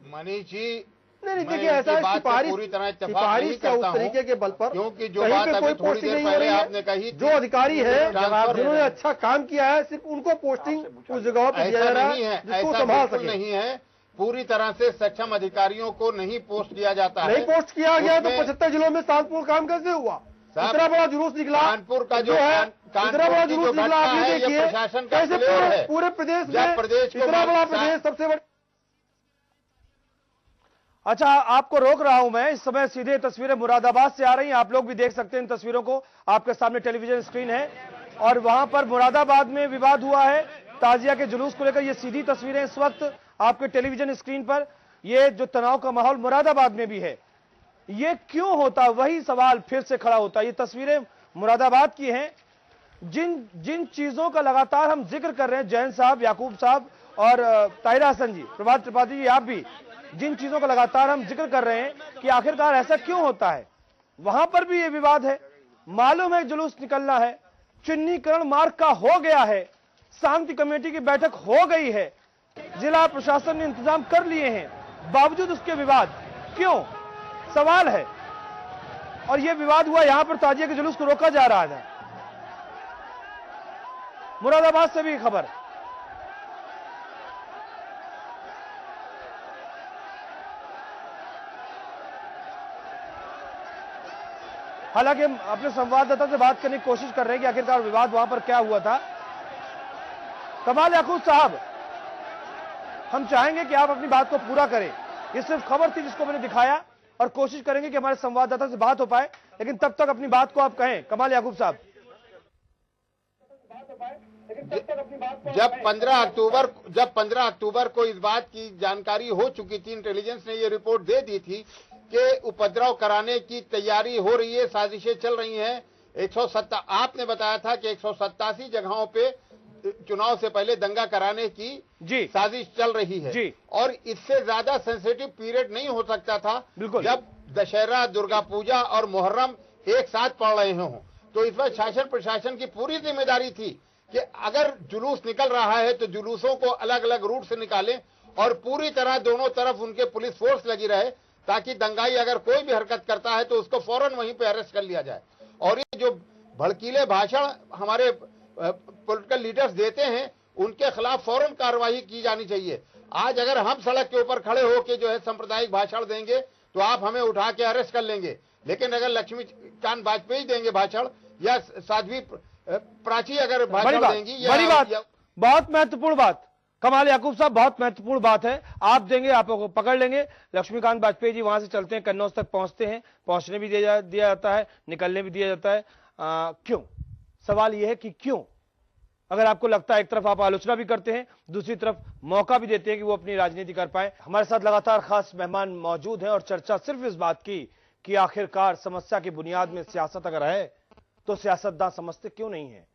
मनीष जी, नहीं देखिए, ऐसा सिफारिश पूरी तरह सिफारिश का उस तरीके के बल पर, क्योंकि जो बात अभी थोड़ी देर पहले आपने कही, जो अधिकारी है जिन्होंने अच्छा काम किया है सिर्फ उनको पोस्टिंग उस जगह पर दिया जा रहा है जिसको संभाल सके। नहीं है, पूरी तरह से सक्षम अधिकारियों को नहीं पोस्ट दिया जाता है। नहीं पोस्ट किया गया तो 75 जिलों में शांतिपूर्ण काम कैसे हुआ? इतना बड़ा जुलूस निकला कानपुर का जो है, इतना बड़ा जुलूस निकला, आप ये देखिए कैसे पूरे प्रदेश में इतना बड़ा प्रदेश सबसे बड़ा। अच्छा, आपको रोक रहा हूं मैं, इस समय सीधे तस्वीरें मुरादाबाद से आ रही हैं, आप लोग भी देख सकते हैं इन तस्वीरों को, आपके सामने टेलीविजन स्क्रीन है और वहां पर मुरादाबाद में विवाद हुआ है ताजिया के जुलूस को लेकर। ये सीधी तस्वीरें इस वक्त आपके टेलीविजन स्क्रीन पर, ये जो तनाव का माहौल मुरादाबाद में भी है, ये क्यों होता, वही सवाल फिर से खड़ा होता है। ये तस्वीरें मुरादाबाद की हैं। जिन चीजों का लगातार हम जिक्र कर रहे हैं, जैन साहब, याकूब साहब और ताहिरा हसन जी, प्रभात त्रिपाठी जी, आप भी जिन चीजों का लगातार हम जिक्र कर रहे हैं कि आखिरकार ऐसा क्यों होता है, वहां पर भी ये विवाद है। मालूम है जुलूस निकलना है, चिन्हीकरण मार्ग का हो गया है, शांति कमेटी की बैठक हो गई है, जिला प्रशासन ने इंतजाम कर लिए हैं, बावजूद उसके विवाद क्यों, सवाल है। और यह विवाद हुआ यहां पर ताजिया के जुलूस को रोका जा रहा था। मुरादाबाद से भी खबर, हालांकि हम अपने संवाददाता से बात करने की कोशिश कर रहे हैं कि आखिरकार विवाद वहां पर क्या हुआ था। कमाल याकूब साहब, हम चाहेंगे कि आप अपनी बात को पूरा करें। ये सिर्फ खबर थी जिसको मैंने दिखाया और कोशिश करेंगे कि हमारे संवाददाता से बात हो पाए, लेकिन तब तक अपनी बात को आप कहें। कमाल याकूब साहब, जब 15 अक्टूबर को इस बात की जानकारी हो चुकी थी, इंटेलिजेंस ने ये रिपोर्ट दे दी थी कि उपद्रव कराने की तैयारी हो रही है, साजिशें चल रही हैं। 170 आपने बताया था कि 187 जगहों पे चुनाव से पहले दंगा कराने की साजिश चल रही है जी। और इससे ज्यादा सेंसिटिव पीरियड नहीं हो सकता था जब दशहरा, दुर्गा पूजा और मुहर्रम एक साथ पड़ रहे हों। तो इस बार शासन प्रशासन की पूरी जिम्मेदारी थी कि अगर जुलूस निकल रहा है तो जुलूसों को अलग अलग रूट से निकालें और पूरी तरह दोनों तरफ उनके पुलिस फोर्स लगी रहे, ताकि दंगाई अगर कोई भी हरकत करता है तो उसको फौरन वहीं पे अरेस्ट कर लिया जाए। और ये जो भड़कीले भाषण हमारे पॉलिटिकल लीडर्स देते हैं, उनके खिलाफ फौरन कार्रवाई की जानी चाहिए। आज अगर हम सड़क के ऊपर खड़े होकर जो है सांप्रदायिक भाषण देंगे तो आप हमें उठा के अरेस्ट कर लेंगे, लेकिन अगर लक्ष्मीकांत वाजपेयी देंगे भाषण या साध्वी प्राची अगर भाषण देंगी, बड़ी बात, बहुत महत्वपूर्ण बात कमाल याकूब साहब, बहुत महत्वपूर्ण बात है। आप देंगे, आपको पकड़ लेंगे। लक्ष्मीकांत वाजपेयी जी वहां से चलते हैं, कन्नौज तक पहुंचते हैं, पहुंचने भी दिया जाता है, निकलने भी दिया जाता है। क्यों? सवाल यह है कि क्यों? अगर आपको लगता है एक तरफ आप आलोचना भी करते हैं, दूसरी तरफ मौका भी देते हैं कि वो अपनी राजनीति कर पाए। हमारे साथ लगातार खास मेहमान मौजूद हैं और चर्चा सिर्फ इस बात की कि आखिरकार समस्या की बुनियाद में सियासत अगर है तो सियासतदान समझते क्यों नहीं है,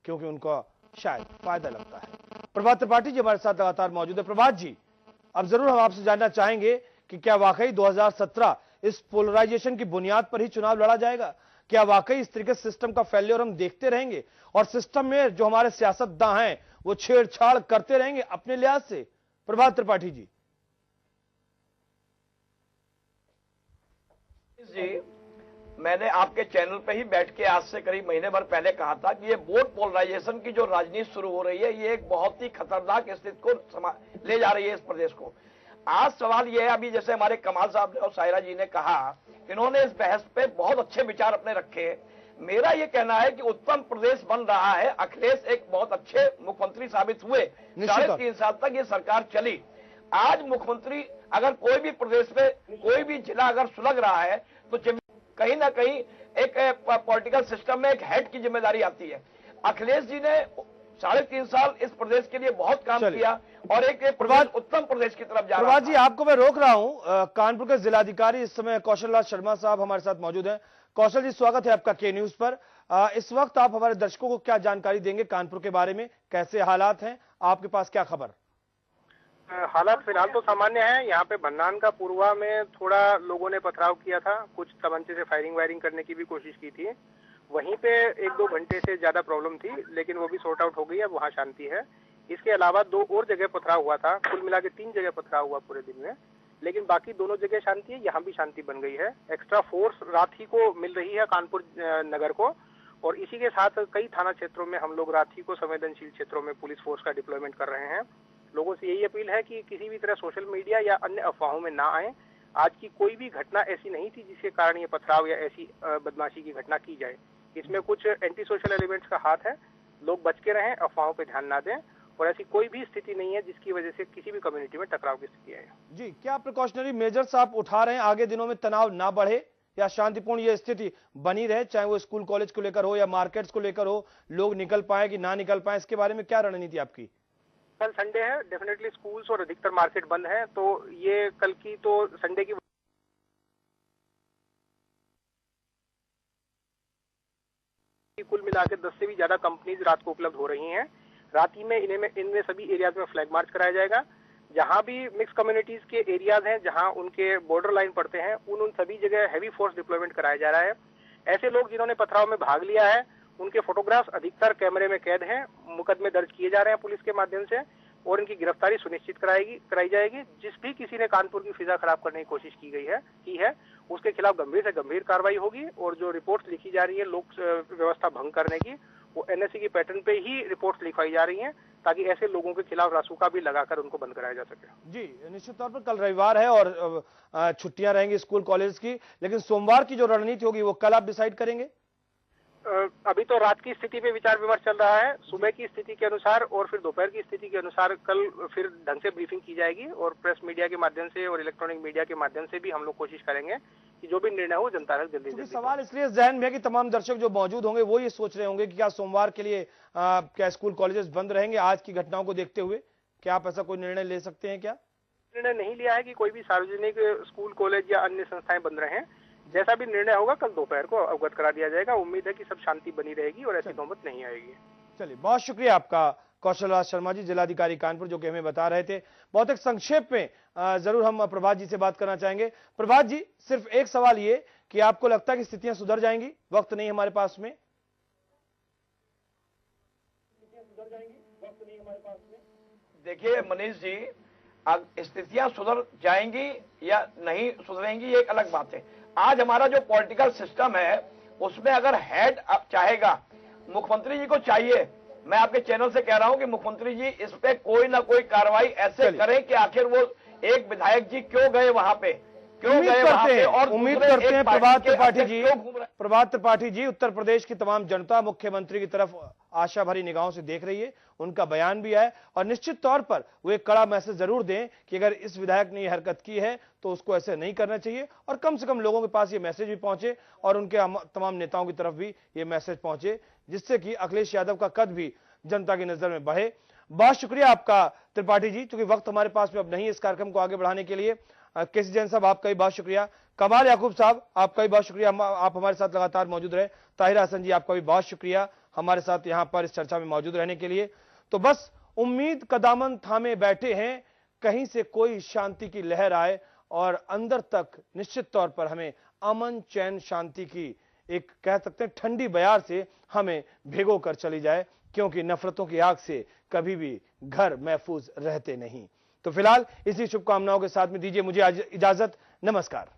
क्योंकि उनको शायद फायदा लगता है। प्रभात त्रिपाठी जी हमारे साथ लगातार मौजूद है। प्रभात जी, अब जरूर हम आपसे जानना चाहेंगे कि क्या वाकई 2017 इस पोलराइजेशन की बुनियाद पर ही चुनाव लड़ा जाएगा? क्या वाकई इस तरीके से सिस्टम का फेल्योर हम देखते रहेंगे और सिस्टम में जो हमारे सियासतदान हैं वो छेड़छाड़ करते रहेंगे अपने लिहाज से? प्रभात त्रिपाठी जी। जी, मैंने आपके चैनल पे ही बैठ के आज से करीब महीने भर पहले कहा था कि ये वोट पोलराइजेशन की जो राजनीति शुरू हो रही है, ये एक बहुत ही खतरनाक स्थिति को ले जा रही है इस प्रदेश को। आज सवाल यह है, अभी जैसे हमारे कमाल साहब ने और सायरा जी ने कहा, इन्होंने इस बहस पे बहुत अच्छे विचार अपने रखे। मेरा ये कहना है कि उत्तम प्रदेश बन रहा है। अखिलेश एक बहुत अच्छे मुख्यमंत्री साबित हुए, 3.5 साल तक ये सरकार चली। आज मुख्यमंत्री अगर कोई भी प्रदेश में कोई भी जिला अगर सुलग रहा है तो कहीं ना कहीं एक पॉलिटिकल सिस्टम में एक हेड की जिम्मेदारी आती है। अखिलेश जी ने 3.5 साल इस प्रदेश के लिए बहुत काम किया और एक प्रदेश उत्तम प्रदेश की तरफ जा रहा है। जी, आपको मैं रोक रहा हूं। कानपुर के जिलाधिकारी इस समय कौशल राज शर्मा साहब हमारे साथ मौजूद हैं। कौशल जी, स्वागत है आपका के न्यूज पर। इस वक्त आप हमारे दर्शकों को क्या जानकारी देंगे कानपुर के बारे में, कैसे हालात हैं, आपके पास क्या खबर? हालात फिलहाल तो सामान्य है। यहाँ पे भन्नान का पूर्वा में थोड़ा लोगों ने पथराव किया था, कुछ तमंचे से फायरिंग वायरिंग करने की भी कोशिश की थी। वहीं पे 1-2 घंटे से ज्यादा प्रॉब्लम थी, लेकिन वो भी सॉर्ट आउट हो गई है, वहाँ शांति है। इसके अलावा 2 और जगह पथराव हुआ था, कुल मिला के 3 जगह पथराव हुआ पूरे दिन में, लेकिन बाकी दोनों जगह शांति है, यहाँ भी शांति बन गई है। एक्स्ट्रा फोर्स रात ही को मिल रही है कानपुर नगर को, और इसी के साथ कई थाना क्षेत्रों में हम लोग रात ही को संवेदनशील क्षेत्रों में पुलिस फोर्स का डिप्लॉयमेंट कर रहे हैं। लोगों से यही अपील है कि किसी भी तरह सोशल मीडिया या अन्य अफवाहों में ना आए। आज की कोई भी घटना ऐसी नहीं थी जिसके कारण ये पथराव या ऐसी बदमाशी की घटना की जाए। इसमें कुछ एंटी सोशल एलिमेंट्स का हाथ है, लोग बच के रहें, अफवाहों पे ध्यान ना दें, और ऐसी कोई भी स्थिति नहीं है जिसकी वजह से किसी भी कम्युनिटी में टकराव की स्थिति आए। जी, क्या प्रिकॉशनरी मेजर्स आप उठा रहे हैं, आगे दिनों में तनाव ना बढ़े या शांतिपूर्ण ये स्थिति बनी रहे, चाहे वो स्कूल कॉलेज को लेकर हो या मार्केट्स को लेकर हो, लोग निकल पाए कि ना निकल पाए, इसके बारे में क्या रणनीति आपकी? कल संडे है, डेफिनेटली स्कूल्स और अधिकतर मार्केट बंद है, तो ये कल की तो संडे की कुल मिलाकर 10 से भी ज्यादा कंपनीज रात को उपलब्ध हो रही हैं। रात ही में इनमें सभी एरियाज में फ्लैग मार्च कराया जाएगा। जहां भी मिक्स कम्युनिटीज के एरियाज हैं, जहां उनके बॉर्डर लाइन पड़ते हैं, उन सभी जगह हैवी फोर्स डिप्लॉयमेंट कराया जा रहा है। ऐसे लोग जिन्होंने पथराव में भाग लिया है, उनके फोटोग्राफ्स अधिकतर कैमरे में कैद हैं, मुकदमे दर्ज किए जा रहे हैं पुलिस के माध्यम से, और इनकी गिरफ्तारी सुनिश्चित कराई जाएगी। जिस भी किसी ने कानपुर की फिजा खराब करने की कोशिश की है उसके खिलाफ गंभीर से गंभीर कार्रवाई होगी। और जो रिपोर्ट्स लिखी जा रही है लोक व्यवस्था भंग करने की, वो एनएससी की पैटर्न पे ही रिपोर्ट्स लिखवाई जा रही हैं, ताकि ऐसे लोगों के खिलाफ रासुका भी लगाकर उनको बंद कराया जा सके। जी, निश्चित तौर पर कल रविवार है और छुट्टियां रहेंगी स्कूल कॉलेज की, लेकिन सोमवार की जो रणनीति होगी वो कल आप डिसाइड करेंगे? अभी तो रात की स्थिति पे विचार विमर्श चल रहा है। सुबह की स्थिति के अनुसार और फिर दोपहर की स्थिति के अनुसार कल फिर ढंग से ब्रीफिंग की जाएगी, और प्रेस मीडिया के माध्यम से और इलेक्ट्रॉनिक मीडिया के माध्यम से भी हम लोग कोशिश करेंगे कि जो भी निर्णय हो जनता तक जल्दी। सवाल इसलिए जहन में है कि तमाम दर्शक जो मौजूद होंगे वो ये सोच रहे होंगे कि क्या सोमवार के लिए क्या स्कूल कॉलेजेस बंद रहेंगे आज की घटनाओं को देखते हुए? क्या आप ऐसा कोई निर्णय ले सकते हैं? क्या निर्णय नहीं लिया है कि कोई भी सार्वजनिक स्कूल कॉलेज या अन्य संस्थाएं बंद रहें। जैसा भी निर्णय होगा कल दोपहर को अवगत करा दिया जाएगा। उम्मीद है कि सब शांति बनी रहेगी और ऐसी नौबत नहीं आएगी। चलिए, बहुत शुक्रिया आपका कौशल राज शर्मा जी, जिलाधिकारी कानपुर, जो कि हमें बता रहे थे। बहुत एक संक्षेप में जरूर हम प्रभात जी से बात करना चाहेंगे। प्रभात जी, सिर्फ एक सवाल ये कि आपको लगता है कि स्थितियां सुधर जाएंगी? वक्त नहीं हमारे पास में। देखिए मनीष जी, स्थितियां सुधर जाएंगी या नहीं सुधरेंगी ये एक अलग बात है। आज हमारा जो पॉलिटिकल सिस्टम है उसमें अगर हेड चाहेगा, मुख्यमंत्री जी को चाहिए, मैं आपके चैनल से कह रहा हूं कि मुख्यमंत्री जी इस पे कोई ना कोई कार्रवाई ऐसे करें कि आखिर वो एक विधायक जी क्यों गए वहां पे, और उम्मीद करते हैं प्रभात त्रिपाठी जी, उत्तर प्रदेश की तमाम जनता मुख्यमंत्री की तरफ आशा भरी निगाहों से देख रही है। उनका बयान भी आए और निश्चित तौर पर वो एक कड़ा मैसेज जरूर दें कि अगर इस विधायक ने ये हरकत की है तो उसको ऐसे नहीं करना चाहिए, और कम से कम लोगों के पास ये मैसेज भी पहुंचे और उनके तमाम नेताओं की तरफ भी ये मैसेज पहुंचे, जिससे कि अखिलेश यादव का कद भी जनता की नजर में बढ़े। बहुत शुक्रिया आपका त्रिपाठी जी, क्योंकि वक्त हमारे पास में अब नहीं इस कार्यक्रम को आगे बढ़ाने के लिए। केसी जैन साहब, आपका भी बहुत शुक्रिया। कमाल याकूब साहब, आपका भी बहुत शुक्रिया, आप हमारे साथ लगातार मौजूद रहे। ताहिर हसन जी, आपका भी बहुत शुक्रिया हमारे साथ यहां पर इस चर्चा में मौजूद रहने के लिए। तो बस उम्मीद का दामन थामे बैठे हैं, कहीं से कोई शांति की लहर आए और अंदर तक निश्चित तौर पर हमें अमन, चैन, शांति की एक कह सकते हैं ठंडी बयार से हमें भिगो कर चली जाए, क्योंकि नफरतों की आग से कभी भी घर महफूज रहते नहीं। तो फिलहाल इसी शुभकामनाओं के साथ में दीजिए मुझे इजाजत। नमस्कार।